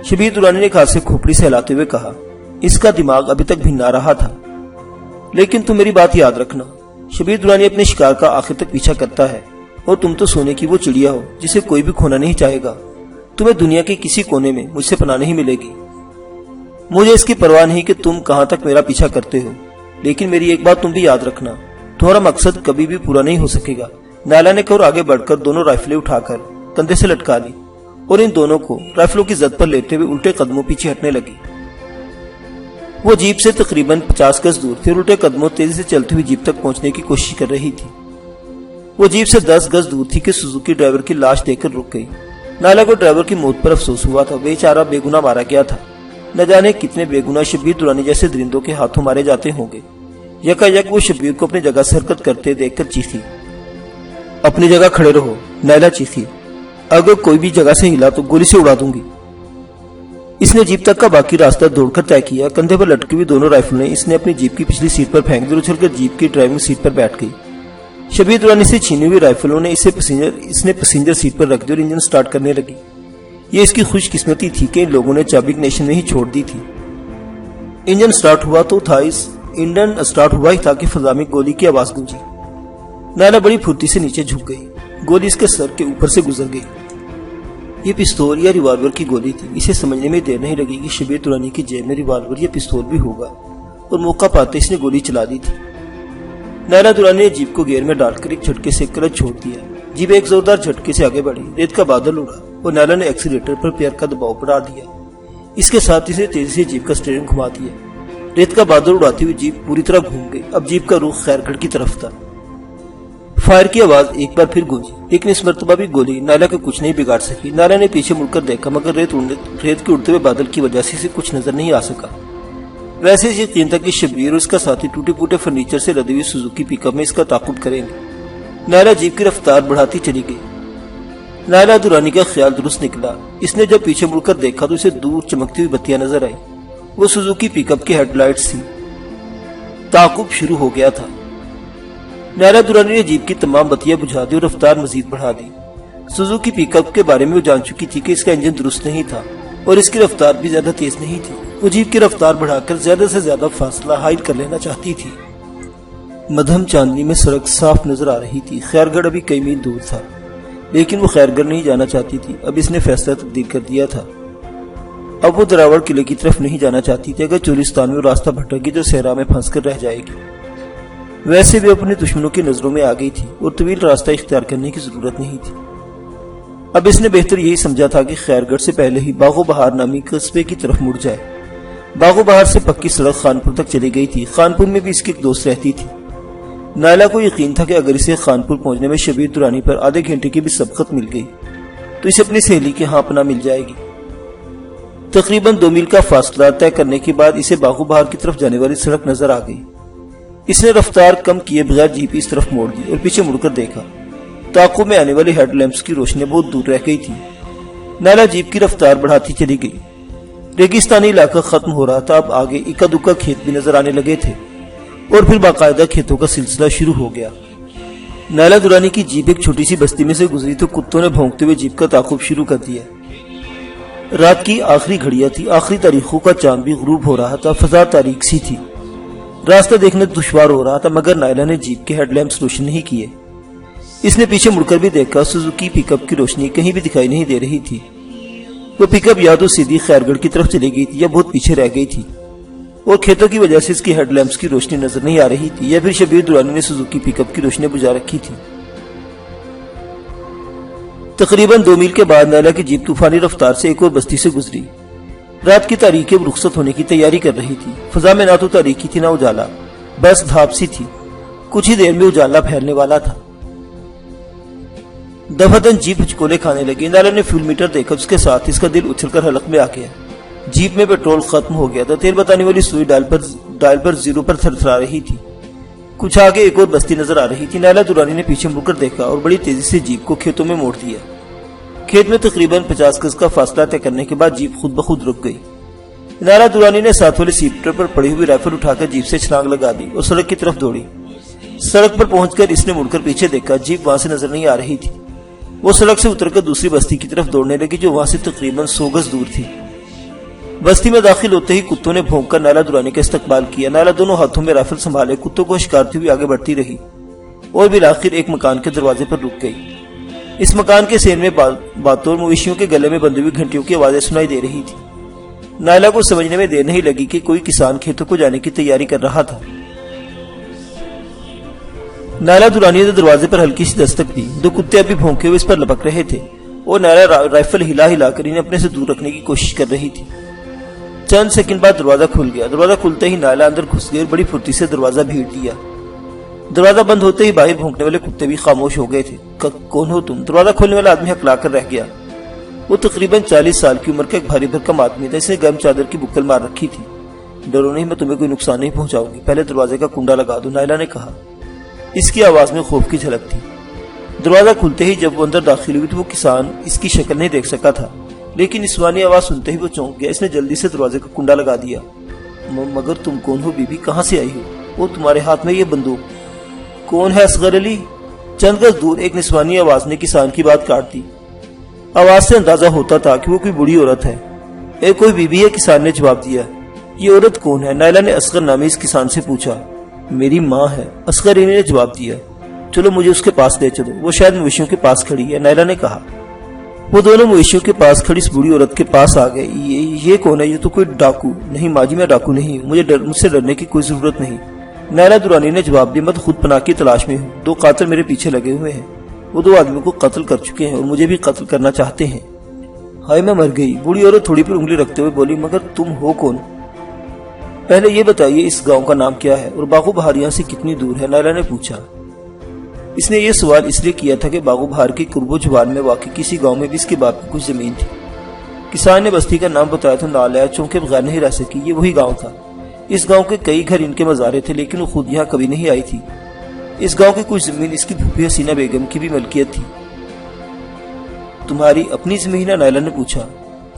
شبیر درانی نے ہاتھ سے کھوپڑی سے ہلاتے ہوئے کہا۔ اس کا دماغ ابھی تک بھنا رہا تھا۔ لیکن تم میری بات یاد رکھنا، شبیر درانی اپنے شکار کا آخر تک پیچھا کرتا ہے اور تم تو سونے کی وہ چڑیا ہو جسے کوئی بھی کھونا نہیں چاہے گا۔ تمہیں دنیا کے کسی کونے میں مجھ سے پناہ نہیں ملے گی۔ مجھے اس کی پرواہ نہیں کہ تم کہاں تک میرا پیچھا کرتے ہو، لیکن میری ایک بات تم بھی یاد رکھنا، تمہارا مقصد کبھی بھی پورا نہیں ہو سکے گا۔ نائلہ نے کہا اور آگے بڑھ کر دونوں رائفلیں اٹھا کر کندھے سے لٹکا لی اور ان دونوں کو رائفلوں کی زد پر لیتے ہوئے الٹے قدموں پیچھے ہٹنے لگی۔ وہ جیپ سے تقریباً 50 گز دور پھر الٹے قدموں تیزی سے چلتی ہوئی جیپ تک پہنچنے کی کوشش کر رہی تھی۔ وہ جیپ سے 10 گز دور تھی کہ سوزوکی ڈرائیور کی لاش دیکھ کر رک گئی۔ نائلہ کو ڈرائیور کی موت پر افسوس ہوا تھا، بیچارہ بے گناہ مارا گیا تھا۔ نہ جانے کتنے بے گناہ شبیر درانی جیسے درندوں کے ہاتھوں مارے جاتے ہوں گے۔ یکا یک وہ شبیر کو اپنی جگہ سے حرکت کرتے دیکھ کر چیخی۔ اپنی جگہ کھڑے رہو، نائلہ چیخی۔ اگر کوئی بھی جگہ سے ہلا تو گولی سے اڑا دوں گی۔ اس نے جیپ تک کا باقی راستہ دوڑ کر طے کیا۔ کندھے پر لٹکی ہوئی دونوں رائفلیں اس نے اپنی جیپ کی پچھلی سیٹ پر پھینک دی اور اچھل کر جیپ کی ڈرائیونگ سیٹ پر بیٹھ گئی۔ شبیر درانی سے چھینی ہوئی رائفلوں نے اس نے پسنجر سیٹ پر رکھ دی اور انجن سٹارٹ کرنے لگی۔ یہ اس کی خوش قسمتی تھی کہ ان لوگوں نے چابی اگنیشن میں ہی چھوڑ دی تھی۔ انجن سٹارٹ ہوا ہی تھا کہ فضا میں گولی کی آواز گونجی۔ نائلہ بڑی پھرتی سے نیچے جھک گئی۔ گولی اس کے سر کے اوپر سے گزر گئی۔ یہ پستول یا ریوالور کی گولی تھی۔ اسے سمجھنے میں دیر نہیں لگی کہ شبیر درانی کی جیب میں ریوالور یا پستول بھی ہوگا اور موقع پاتے اس نے گولی چلا دی تھی۔ نائلہ درانی نے جیپ کو گیئر میں ڈال کر ایک جھٹکے سے کلچ چھوڑ دیا۔ جیپ ایک زوردار جھٹکے سے آگے بڑھی، ریت کا بادل اڑا اور نائلہ نے ایکسیلیٹر پر پیر کا دباؤ بڑھا دیا۔ اس کے ساتھ اسے تیزی سے جیپ کا اسٹیئرنگ گھما دیا۔ ریت کا بادل اڑاتی ہوئی جیپ پوری طرح گھوم گئی۔ اب جیپ کا رخ خیر گڑھ کی طرف تھا۔ فائر کی آواز ایک بار پھر گونجی، لیکن اس مرتبہ بھی گولی نائلہ کو کچھ نہیں بگاڑ سکی۔ نائلہ نے پیچھے مڑ کر دیکھا مگر ریت کے اڑتے ہوئے بادل کی وجہ سے کچھ نظر نہیں آ سکا۔ ویسے اس یقین تھا کہ شبیر اور اس کا ساتھی ٹوٹے پھوٹے فرنیچر سے لدی ہوئی سوزوکی پک اپ میں اس کا تعاقب کریں گے۔ نائلہ جیپ کی رفتار بڑھاتی چلی گئی۔ نائلہ درانی کا خیال درست نکلا۔ اس نے جب پیچھے مڑ کر دیکھا تو اسے دور چمکتی ہوئی بتیاں نظر آئی۔ وہ سوزوکی پک اپ کی ہیڈ لائٹس تھی۔ تعاقب شروع ہو گیا تھا۔ نائلہ درانی نے جیپ کی تمام بتیاں بجھا دی اور رفتار مزید بڑھا دی۔ سوزوکی پک اپ کے بارے میں وہ جان چکی تھی کہ اس کا انجن درست نہیں تھا اور اس کی رفتار بھی زیادہ تیز نہیں تھی۔ وہ جیپ کی رفتار بڑھا کر زیادہ سے زیادہ فاصلہ حائل کر لینا چاہتی تھی۔ مدھم چاندنی میں سڑک صاف نظر آ رہی تھی۔ خیرگڑھ ابھی کئی میل دور تھا، لیکن وہ خیرگڑھ نہیں جانا چاہتی تھی۔ اب اس نے فیصلہ تبدیل کر دیا تھا۔ اب وہ دراوڑ قلعے کی طرف نہیں جانا چاہتی تھی۔ اگر چولستان میں وہ راستہ بھٹک گئی تو صحرا میں پھنس کر رہ جائے گی۔ ویسے بھی اپنے دشمنوں کی نظروں میں آ گئی تھی اور طویل راستہ اختیار کرنے کی ضرورت نہیں تھی۔ اب اس نے بہتر یہی سمجھا تھا کہ خیر گڑھ سے پہلے ہی باغ و بہار نامی قصبے کی طرف مڑ جائے۔ باغ و بہار سے پکی سڑک خانپور تک چلی گئی تھی۔ خانپور میں بھی اس کی ایک دوست رہتی تھی۔ نائلہ کو یقین تھا کہ اگر اسے خانپور پہنچنے میں شبیر درانی پر آدھے گھنٹے کی بھی سبقت مل گئی تو اسے اپنی سہیلی کے ہاں پناہ مل جائے گی۔ تقریباً 2 میل کا فاصلہ طے کرنے کے بعد اسے باغ و بہار کی طرف جانے والی سڑک نظر آ گئی۔ اس نے رفتار کم کیے بغیر جیپ اس طرف موڑ دی اور پیچھے مڑ کر دیکھا۔ تعاقب میں آنے والی ہیڈ لیمپس کی روشنی بہت دور رہ گئی تھی۔ نائلہ جیپ کی رفتار بڑھاتی چلی گئی۔ ریگستانی علاقہ ختم ہو رہا تھا۔ اب آگے اکا دکا کھیت بھی نظر آنے لگے تھے اور پھر باقاعدہ کھیتوں کا سلسلہ شروع ہو گیا۔ نائلہ درانی کی جیپ ایک چھوٹی سی بستی میں سے گزری تو کتوں نے بھونکتے ہوئے جیپ کا تعاقب شروع کر دیا۔ رات کی آخری گھڑیاں تھی۔ آخری تاریخوں کا چاند بھی غروب ہو رہا تھا۔ فضا تاریک سی تھی۔ راستہ دیکھنا دشوار ہو رہا تھا مگر نائلہ نے جیپ کے ہیڈ لیمپس روشن نہیں کیے۔ اس نے پیچھے مڑ کر بھی دیکھا۔ سوزوکی پک اپ کی روشنی کہیں بھی دکھائی نہیں دے رہی تھی۔ وہ پک اپ یا تو سیدھی خیر گڑھ کی طرف چلی گئی تھی یا بہت پیچھے رہ گئی تھی اور کھیتوں کی وجہ سے اس کی ہیڈ لیمپس کی روشنی نظر نہیں آ رہی تھی، یا پھر شبیر درانی نے سوزوکی پک اپ کی روشنی بجھا رکھی تھی۔ تقریباً 2 میل کے بعد نائلہ کی جیپ طوفانی رفتار سے ایک اور بستی سے گزری۔ رات کی تاریکی اب رخصت ہونے کی تیاری کر رہی تھی۔ فضا میں نہ تو تاریکی تھی نہ اجالا، بس دھاپ سی تھی۔ کچھ ہی دیر میں اجالا پھیلنے والا تھا۔ دفعتاً جیپ ہچکولے کھانے لگی۔ نائلہ نے فیول میٹر دیکھا، اس کے ساتھ اس کا دل اچھل کر حلق میں آ گیا۔ جیپ میں پیٹرول ختم ہو گیا تھا۔ تیل بتانے والی سوئی ڈائل پر 0 پر تھرتھرا رہی تھی۔ کچھ آگے ایک اور بستی نظر آ رہی تھی۔ نائلہ درانی نے پیچھے مڑ کر دیکھا اور بڑی تیزی سے جیپ کو کھیتوں میں موڑ دیا۔ کھیت میں تقریباً 50 گز کا فاصلہ طے کرنے کے بعد جیپ خود بخود رک گئی۔ نائلہ درانی نے ساتھ والے سیٹ پر پڑی ہوئی رائفل اٹھا کر جیپ سے چھلانگ لگا دی اور سڑک کی طرف دوڑی۔ سڑک پر پہنچ کر اس نے مڑ کر پیچھے دیکھا۔ جیپ وہاں سے نظر نہیں آ رہی تھی۔ وہ سڑک سے اتر کر دوسری بستی کی طرف دوڑنے لگی جو وہاں سے تقریباً 100 گز دور تھی۔ بستی میں داخل ہوتے ہی کتوں نے بھونک کر نائلہ درانی کا استقبال کیا۔ نائلہ دونوں ہاتھوں میں رائفل سنبھالے کتوں کو اشکارتی ہوئی آگے بڑھتی رہی اور بالآخر ایک مکان کے دروازے پر رک گئی۔ اس مکان کے سین میں باتوں اور مویشیوں کے گلے میں بندھی ہوئی گھنٹیوں کی آوازیں سنائی دے رہی تھی۔ نائلہ کو سمجھنے میں دیر نہیں لگی کہ کوئی کسان کھیتوں کو جانے کی تیاری کر رہا تھا۔ نائلہ درانی نے دروازے پر ہلکی سی دستک دی۔ 2 کتے ابھی بھونکے ہوئے اس پر لپک رہے تھے اور نائلہ رائفل ہلا کر انہیں اپنے سے دور رکھنے کی کوشش کر رہی تھی۔ چند سیکنڈ بعد دروازہ کھل گیا۔ دروازہ کھلتے ہی نائلہ اندر گھس گئی اور بڑی پھرتی سے دروازہ بھیڑ دیا۔ دروازہ بند ہوتے ہی باہر بھونکنے والے کتے بھی خاموش ہو گئے تھے۔ کون ہو تم؟ دروازہ کھولنے والا آدمی ہکلا کر رہ گیا۔ وہ تقریباً 40 سال کی عمر کا ایک بھاری بھرکم آدمی تھا۔ اس نے گرم چادر کی بکل مار رکھی تھی۔ ڈرو نہیں، میں تمہیں کوئی نقصان نہیں پہنچاؤں گی، پہلے دروازے کا کنڈا لگا دو، نائلہ نے کہا۔ اس کی آواز میں خوف کی جھلک تھی۔ دروازہ کھلتے ہی جب وہ اندر داخل ہوئی تو وہ کسان اس کی شکل نہیں دیکھ سکا تھا، لیکن نسوانی آواز سنتے ہی وہ چونک گیا۔ اس نے جلدی سے دروازے کا کنڈا لگا دیا۔ مگر تم کون ہو بی بی؟ کہاں سے آئی ہو؟ وہ تمہارے ہاتھ میں یہ بندوق؟ کون ہے اصغر علی؟ چند گز دور ایک نسوانی آواز نے کسان کی بات کاٹ دی۔ آواز سے اندازہ ہوتا تھا کہ وہ کوئی بوڑھی عورت ہے۔ اے کوئی بی بی ہے؟ کسان نے جواب دیا۔ یہ عورت کون ہے؟ نائلہ نے اصغر نامی اس کسان سے پوچھا۔ میری ماں ہے، اصغر علی نے جواب دیا۔ چلو مجھے اس کے پاس لے چلو، وہ شاید مویشیوں کے پاس کھڑی ہے، نائلہ نے کہا۔ وہ دونوں مویشیوں کے پاس کھڑی اس بوڑھی عورت کے پاس آ گئے۔ یہ کون ہے؟ یہ تو کوئی ڈاکو نہیں ماں جی، میں ڈاکو نہیں ہوں، مجھ سے ڈرنے کی کوئی ضرورت نہیں، نائلہ درانی نے جواب دیا۔ میں تو خود پناہ کی تلاش میں ہوں، 2 قاتل میرے پیچھے لگے ہوئے ہیں، وہ 2 آدمیوں کو قتل کر چکے ہیں اور مجھے بھی قتل کرنا چاہتے ہیں۔ ہائے میں مر گئی، بوڑھی عورت تھوڑی پر انگلی رکھتے ہوئے بولی۔ مگر تم ہو کون؟ پہلے یہ بتائیے اس گاؤں کا نام کیا ہے اور باغ و بہار یہاں سے کتنی دور ہے؟ نائلہ نے پوچھا۔ اس نے یہ سوال اس لیے کیا تھا کہ باغ و بہار کے قرب و جوار میں واقع کسی گاؤں میں بھی اس کے باپ کی کچھ زمین تھی۔ کسان نے بستی کا نام بتایا تو نالیا چونکہ بغیر نہیں رہ سکی، یہ وہی گاؤں تھا۔ اس گاؤں کے کئی گھر ان کے مزارے تھے لیکن وہ خود یہاں کبھی نہیں آئی تھی۔ اس گاؤں کی کچھ زمین اس کی پھوپھی حسینہ بیگم کی بھی ملکیت تھی۔ تمہاری اپنی زمین ہے؟ نائلہ نے پوچھا۔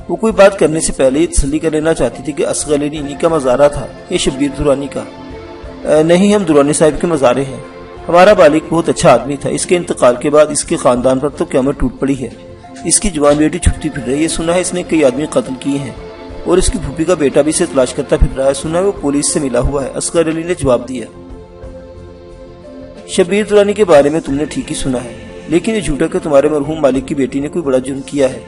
وہ کوئی بات کرنے سے پہلے یہ تسلی کر لینا چاہتی تھی کہ اصغر علی انہی کا مزارہ تھا، یہ شبیر درانی کا نہیں، ہم درانی صاحب کے مزارے ہیں۔ ہمارا بالک بہت اچھا آدمی تھا، اس کے انتقال کے بعد اس کے خاندان پر تو قیامت ٹوٹ پڑی ہے۔ اس کی جوان بیٹی چھپتی پھر رہی ہے، سنا ہے اس نے کئی آدمی قتل کیے ہیں اور اس کی پھوپھی کا بیٹا بھی اسے تلاش کرتا پھر رہا ہے، سنا ہے وہ پولیس سے ملا ہوا ہے، اصغر علی نے جواب دیا۔ شبیر درانی کے بارے میں تم نے ٹھیک ہی سنا ہے، لیکن یہ جھوٹا کہ تمہارے مرحوم مالک کی بیٹی نے کوئی بڑا جرم کیا ہے۔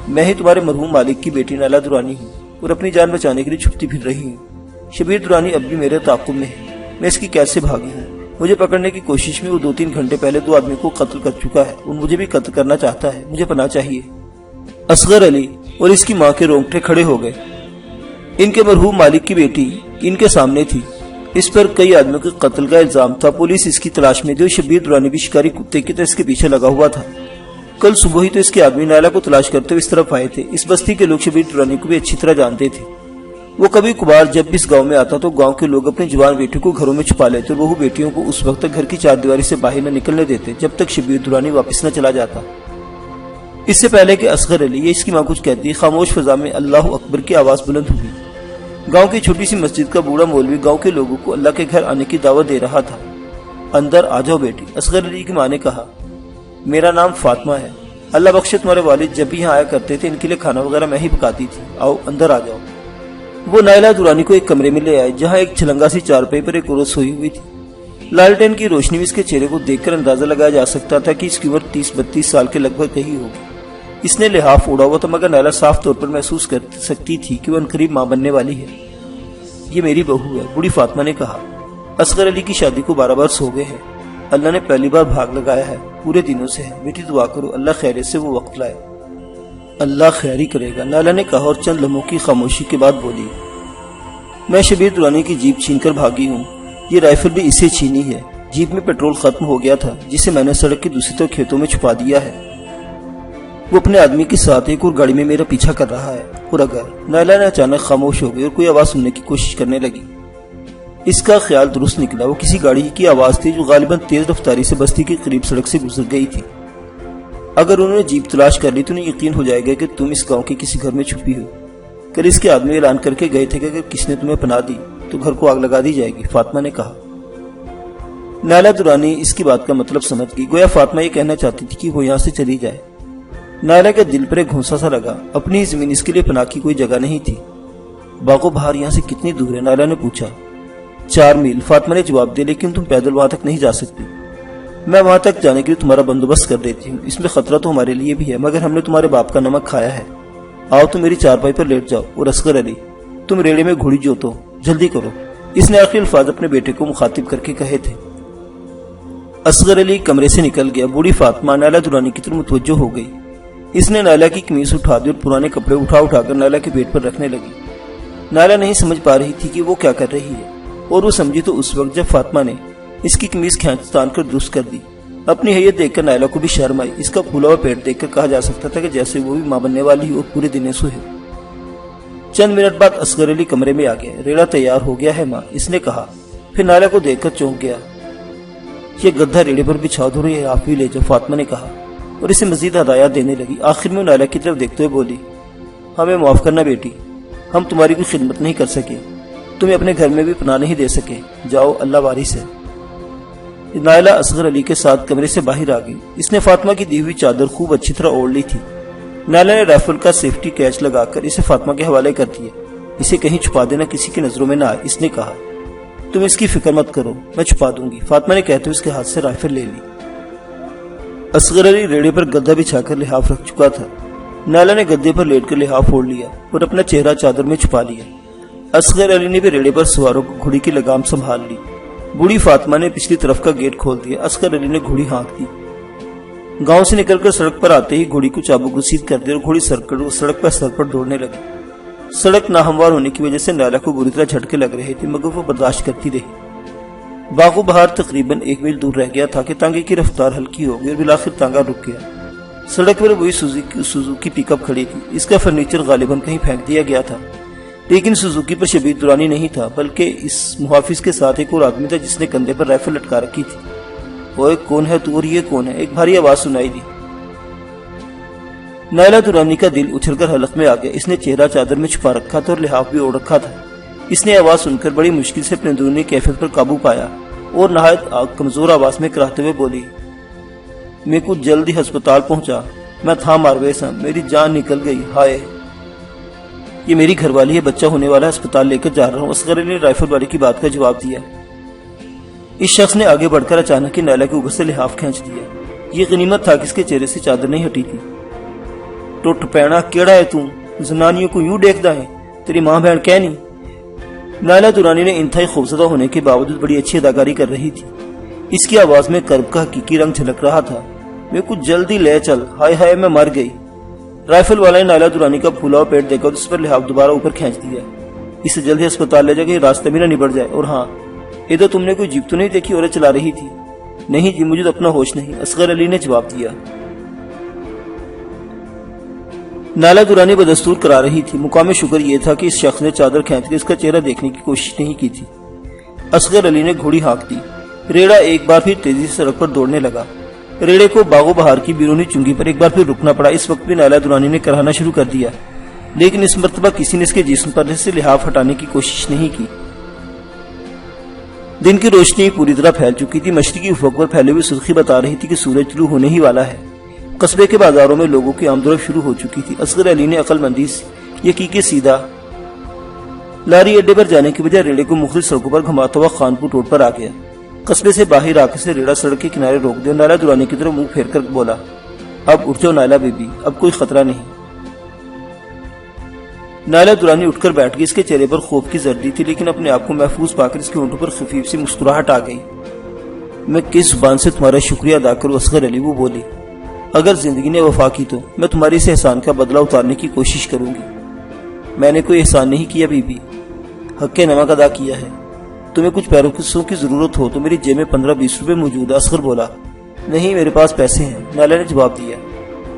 میں ہی تمہارے مرحوم مالک کی بیٹی نائلہ درانی ہوں اور اپنی جان بچانے کے لیے چھپتی پھر رہی ہوں۔ شبیر درانی اب بھی میرے تعاقب میں ہے، میں اس کی قید سے بھاگی ہوں۔ مجھے پکڑنے کی کوشش میں وہ 2-3 گھنٹے پہلے 2 آدمی کو قتل کر چکا ہے اور مجھے بھی قتل کرنا چاہتا ہے۔ مجھے پناہ چاہیے۔ اصغر علی اور اس کی ماں کے رونگٹے کھڑے ہو گئے۔ ان کے مرحوم مالک کی بیٹی ان کے سامنے تھی۔ اس پر کئی آدمیوں کے قتل کا الزام تھا۔ پولیس اس کی تلاش میں تھی اور شبیر درانی بھی شکاری کتے کی طرح اس کے پیچھے لگا ہوا تھا۔ کل صبح ہی تو اس کے آدمی نائلہ کو تلاش کرتے ہوئے اس طرف آئے تھے۔ اس بستی کے لوگ شبیر درانی کو بھی اچھی طرح جانتے تھے۔ وہ کبھی کبھار جب بھی اس گاؤں میں آتا تو گاؤں کے لوگ اپنی جوان بیٹیوں کو گھروں میں چھپا لیتے اور بہو بیٹیوں کو اس وقت تک گھر کی چاردیواری سے باہر نہ نکلنے دیتے جب تک شبیر درانی واپس نہ چلا جاتا۔ اس سے پہلے کہ اصغر علی یا اس کی ماں کچھ کہتی، خاموش فضا میں اللہ اکبر کی آواز بلند ہوئی۔ گاؤں کی چھوٹی سی مسجد کا بوڑھا مولوی گاؤں کے لوگوں کو اللہ کے گھر آنے کی دعوت دے رہا تھا۔ اندر آ جاؤ بیٹی، اصغر علی کی ماں نے کہا۔ میرا نام فاطمہ ہے۔ اللہ بخشے تمہارے والد جب بھی یہاں آیا کرتے تھے ان کے لیے کھانا وغیرہ میں ہی پکاتی تھی۔ آؤ اندر آ جاؤ۔ وہ نائلہ درانی کو ایک کمرے میں لے آئے جہاں ایک چھلنگا سی چارپائی پر ایک عورت سوئی ہوئی تھی۔ لالٹین کی روشنی میں اس کے چہرے کو دیکھ کر اندازہ لگایا جا سکتا تھا کہ اس کی عمر 30-32 سال کے لگ بھگ کہیں ہوگی۔ اس نے لحاف اوڑھا ہوا تھا مگر نائلہ صاف طور پر محسوس کر سکتی تھی کہ وہ عنقریب ماں بننے والی ہے۔ یہ میری بہو ہے، بوڑھی فاطمہ نے کہا۔ اصغر علی کی شادی کو 12 برس ہو گئے ہیں۔ اللہ نے پہلی بار بھاگ لگایا ہے، پورے دنوں سے ہے۔ بیٹی دعا کرو اللہ خیریت سے وہ وقت لائے۔ اللہ خیر ہی کرے گا، نائلہ نے کہا اور چند لمحوں کی خاموشی کے بعد بولی۔ میں شبیر درانی کی جیپ چھین کر بھاگی ہوں۔ یہ رائفل بھی اسے چھینی ہے۔ جیپ میں پیٹرول ختم ہو گیا تھا جسے میں نے سڑک کی دوسری طرف کھیتوں میں چھپا دیا ہے۔ وہ اپنے آدمی کے ساتھ ایک اور گاڑی میں میرا پیچھا کر رہا ہے۔ اور اگر نائلہ نے اچانک خاموش ہو گئی اور کوئی آواز سننے کی کوشش کرنے لگی۔ اس کا خیال درست نکلا، وہ کسی گاڑی کی آواز تھی جو غالباً تیز رفتاری سے بستی کے قریب سڑک سے گزر گئی تھی۔ اگر انہوں نے جیپ تلاش کر لی تو انہیں یقین ہو جائے گا کہ تم اس گاؤں کے کسی گھر میں چھپی ہو۔ کل اس کے آدمی اعلان کر کے گئے تھے کہ اگر کسی نے تمہیں پناہ دی تو گھر کو آگ لگا دی جائے گی، فاطمہ نے کہا۔ نائلہ درانی اس کی بات کا مطلب سمجھ گئی، گویا فاطمہ یہ کہنا چاہتی تھی کہ وہ یہاں سے چلی جائے۔ نائلہ کے دل پر ایک گھونسا سا لگا، اپنی زمین اس کے لیے پناہ کی کوئی جگہ نہیں تھی۔ باغ و بہار یہاں سے کتنی دور ہے؟ نائلہ نے پوچھا۔ 4 میل، فاطمہ نے جواب دیا، لیکن تم پیدل وہاں تک نہیں جا سکتی۔ میں وہاں تک جانے کے لیے تمہارا بندوبست کر دیتی ہوں، اس میں خطرہ تو ہمارے لیے بھی ہے مگر ہم نے تمہارے باپ کا نمک کھایا ہے۔ آؤ تم میری چارپائی پر لیٹ جاؤ اور اصغر علی تم ریڑے میں گھوڑی جوتو، جلدی کرو۔ اس نے آخری الفاظ اپنے بیٹے کو مخاطب کر کے کہے تھے۔ اصغر علی کمرے سے نکل گیا۔ بوڑھی فاطمہ نائلہ درانی کی طرف متوجہ ہو گئی۔ اس نے نائلہ کی قمیص اٹھا دی اور پرانے کپڑے اٹھا کر نائلہ کے پیٹ پر رکھنے لگی۔ نائلہ نہیں سمجھ پا رہی تھی کہ وہ کیا کر رہی ہے، اور وہ سمجھی تو اس وقت جب فاطمہ نے اس کی قمیص کھینچ تان کر درست کر دی۔ اپنی حیت دیکھ کر نائلہ کو بھی شرم آئی۔ اس کا پھولا ہوا پیٹ دیکھ کر کہا جا سکتا تھا کہ جیسے وہ بھی ماں بننے والی ہو اور پورے دن سوئے۔ چند منٹ بعد اصغر علی کمرے میں آ گیا۔ ریڑا تیار ہو گیا ہے ماں، اس نے کہا، پھر نائلہ کو دیکھ کر چونک گیا۔ یہ گدھا ریڑے پر بچھا دو، یہ آپ بھی لے جاؤ، فاطمہ نے کہا اور اسے مزید ہدایات دینے لگی۔ آخر میں نائلہ کی طرف دیکھتے ہوئے بولی، ہمیں معاف کرنا بیٹی، ہم تمہاری کوئی خدمت نہیں کر سکے، تمہیں اپنے گھر میں بھی پناہ نہیں دے سکے، جاؤ اللہ وارث ہے۔ نائلہ اصغر علی کے ساتھ کمرے سے باہر آ گئی۔ اس نے فاطمہ کی دی ہوئی چادر خوب اچھی طرح اوڑھ لی تھی۔ نائلہ نے رائفل کا سیفٹی کیچ لگا کر اسے فاطمہ کے حوالے کر دیا۔ اسے کہیں چھپا دینا، کسی کی نظروں میں نہ آئے، اس نے کہا۔ تم اس کی فکر مت کرو، میں چھپا دوں گی، فاطمہ نے کہتے ہوئے اس کے ہاتھ سے رائفل لے لی۔ اصغر علی ریڑے پر گدا بچھا کر لحاف رکھ چکا تھا۔ نائلہ نے گدے پر لیٹ کر لحاف اوڑھ لیا اور اپنا چہرہ چادر میں چھپا لیا۔ اصغر علی نے بھی ریڑے پر سواروں کو گھوڑی کی لگام سنبھال لی۔ بوڑھی فاطمہ نے پچھلی طرف کا گیٹ کھول دیا۔ اصغر علی نے گھوڑی ہانک دی۔ گاؤں سے نکل کر سڑک پر آتے ہی گھوڑی کو چابک گسیت کر دیا اور گھوڑی سڑک پر سر پر دوڑنے لگی۔ سڑک ناہموار ہونے کی وجہ سے نائلہ کو بری طرح جھٹکے لگ رہے تھے مگر وہ برداشت کرتی رہی۔ باغ و بہار تقریباً 1 میل دور رہ گیا تھا کہ تانگے کی رفتار ہلکی ہو گئی اور بالآخر تانگا رک گیا۔ سڑک پر وہی سوزوکی پک اپ کھڑی تھی۔ اس کا فرنیچر غالباً کہیں پھینک دیا گیا تھا، لیکن سوزوکی پر شبیر درانی نہیں تھا بلکہ اس محافظ کے ساتھ ایک اور آدمی تھا جس نے کندھے پر رائفل لٹکا رکھی تھی۔ وہ کون ہے تو اور یہ کون ہے؟ ایک بھاری آواز سنائی دی۔ نائلہ درانی کا دل اچھل کر حلق میں آ گیا۔ اس نے چہرہ چادر میں چھپا رکھا تھا اور لحاف بھی اوڑھ رکھا تھا۔ اس نے آواز سن کر بڑی مشکل سے اپنے اندرونی کیفیت پر قابو پایا اور نہایت کمزور آواز میں کراہتے ہوئے بولی، میں کچھ جلدی ہسپتال پہنچا، میں تھا مارویس ہوں، میری جان نکل گئی، ہائے یہ میری گھر والی ہے، بچہ ہونے والا، ہسپتال لے کر جا رہا ہوں۔ اصغر علی نے رائفل والے کی بات کا جواب دیا۔ اس شخص نے آگے بڑھ کر اچانک ہی نائلہ کے اوپر سے لحاف کھینچ دیا۔ یہ غنیمت تھا کہ اس کے چہرے سے چادر نہیں ہٹی تھی۔ ٹوٹ پینا کیڑا ہے تو زنانیوں کو یوں دیکھتا ہے، تیری ماں بہن کہہ نہیں؟ نائلہ درانی نے انتہائی خوفزدہ ہونے کے باوجود بڑی اچھی اداکاری کر رہی تھی۔ اس کی آواز میں کرب کا حقیقی رنگ جھلک رہا تھا۔ میں کچھ جلدی لے چل، ہائے ہائے میں مر گئی۔ رائفل والا نے نائلہ درانی کا پھولا ہوا پیٹ دیکھا اور اس پر لحاف دوبارہ اوپر کھینچ دیا۔ اسے جلدی ہسپتال لے جا کے راستے میں نہ نبڑ جائے۔ اور ہاں، ادھر تم نے کوئی جیپ تو نہیں دیکھی عورت چلا رہی تھی؟ نہیں جی، مجھے اپنا ہوش نہیں، اصغر علی نے جواب دیا۔ نائلہ درانی بدستور کرا رہی تھی۔ مقام شکر یہ تھا کہ اس شخص نے چادر کھینچ کے اس کا چہرہ دیکھنے کی کوشش نہیں کی تھی۔ اصغر علی نے گھوڑی ہانک دی۔ ریڑا ایک بار پھر تیزی سے سڑک پر دوڑنے لگا۔ ریڑے کو باغ و بہار کی بیرونی چنگی پر ایک بار پھر رکنا پڑا۔ اس وقت بھی نائلہ درانی نے کرانا شروع کر دیا، لیکن اس مرتبہ کسی نے اس کے جسم پر سے لحاف ہٹانے کی کوشش نہیں کی۔ دن کی روشنی پوری طرح پھیل چکی تھی۔ مشرقی افق پر پھیلی ہوئی سرخی بتا رہی تھی کہ سورج طلوع ہونے ہی والا ہے۔ قصبے کے بازاروں میں لوگوں کی آمد و رفت شروع ہو چکی تھی۔ اصغر علی نے عقل مندی سے یہ کی کہ سیدھا لاری اڈے پر جانے کی بجائے ریڑے کو مختلف سڑکوں پر گھماتا ہوا خانپور روڈ پر آ گیا۔ قصبے سے باہر آ کے ریڑا سڑک کے کنارے روک دیا۔ نائلہ درانی کی طرف منہ پھیر کر بولا، اب اٹھ جاؤ نائلہ بی بی، اب کوئی خطرہ نہیں۔ نائلہ درانی اٹھ کر بیٹھ گئی۔ اس کے چہرے پر خوف کی زردی تھی، لیکن اپنے آپ کو محفوظ پا کر اس کے ہونٹوں پر خفیف سی مسکراہٹ آ گئی۔ میں کس زبان سے تمہارا شکریہ ادا کروں اصغر علی، وہ بولی۔ اگر زندگی نے وفا کی تو میں تمہاری اس احسان کا بدلہ اتارنے کی کوشش کروں گی۔ میں نے کوئی احسان نہیں کیا بی بی، حق نمک ادا کیا ہے۔ تمہیں کچھ پیسوں کی ضرورت ہو تو میری جیب میں 15-20 روپے موجود ہے۔ اصغر بولا، نہیں میرے پاس پیسے ہیں، نائلہ نے جواب دیا۔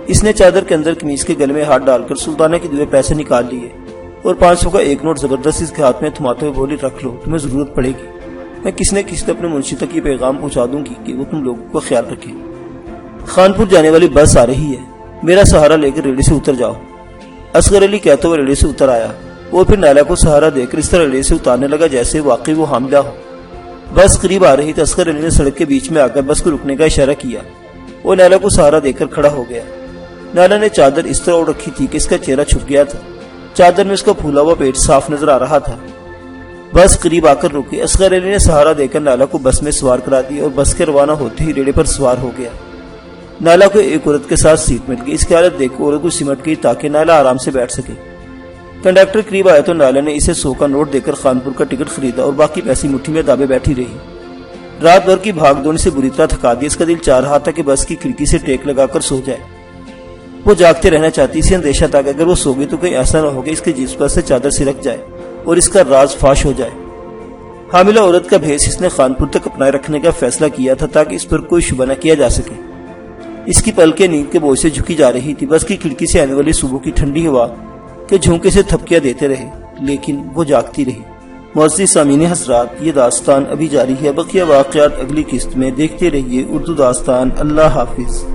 اس نے چادر کے اندر قمیض کے گلے میں ہاتھ ڈال کر سلطانہ کی دیے پیسے نکال لیے اور 500 کا ایک نوٹ زبردستی اس کے ہاتھ میں تھماتے ہوئے بولی، رکھ لو، تمہیں ضرورت پڑے گی۔ میں کس نے اپنے منشی تک یہ پیغام پہنچا دوں گی کہ وہ تم لوگوں کا خیال رکھے۔ خانپور جانے والی بس آ رہی ہے، میرا سہارا لے کر ریڑے سے اتر جاؤ۔ اصغر علی کہتے ہوئے ریڑے سے اتر آیا۔ وہ پھر نائلہ کو سہارا دے کر اس طرح ریڑے سے اتارنے لگا جیسے واقعی وہ حاملہ ہو۔ بس قریب آ رہی تھی۔ اصغر علی نے سڑک کے بیچ میں آ کر بس کو رکنے کا اشارہ کیا۔ وہ نائلہ کو سہارا دے کر کھڑا ہو گیا۔ نائلہ نے چادر اس طرح اوڑھ رکھی تھی کہ اس کا چہرہ چھپ گیا تھا۔ چادر میں اس کا پھولا ہوا پیٹ صاف نظر آ رہا تھا۔ بس قریب آ کر رکی۔ اصغر علی نے سہارا دے کر نائلہ کو بس میں سوار کرا دیا اور بس کے روانہ ہوتے ہی ریڑے پر سوار ہو گیا۔ نائلہ کو ایک عورت کے ساتھ سیٹ مل گئی۔ اس کی حالت دیکھ کر عورت کو سمٹ گئی تاکہ نائلہ آرام سے بیٹھ سکے۔ کنڈکٹر قریب آیا تو نائلہ نے اسے 100 کا نوٹ دے کر خانپور کا ٹکٹ خریدا اور باقی پیسے مٹھی میں دابے بیٹھی رہی۔ رات بھر کی بھاگ دوڑ سے بری طرح تھکا دیا۔ اس کا دل چاہ رہا تھا کہ بس کی کھڑکی سے ٹیک لگا کر سو جائے۔ وہ جاگتے رہنا چاہتی، اسے اندیشہ تھا کہ اگر وہ سو گئی تو کہیں ایسا نہ ہو کہ اس کے جسم پر سے چادر سرک جائے اور اس کا راز فاش ہو جائے۔ حاملہ عورت کا بھیس اس نے خانپور تک اپنائے رکھنے کا فیصلہ کیا تھا تاکہ اس پر کوئی شبہ نہ کیا جا سکے۔ اس کی پلکیں نیند کے بوجھ سے جھکی جا رہی تھی۔ بس کی کھڑکی سے آنے والی صبح کی ٹھنڈی ہوا کے جھونکے سے تھپکیاں دیتے رہے، لیکن وہ جاگتی رہی۔ معزز سامعین حضرات، یہ داستان ابھی جاری ہے۔ بقیہ واقعات اگلی قسط میں دیکھتے رہیے اردو داستان۔ اللہ حافظ۔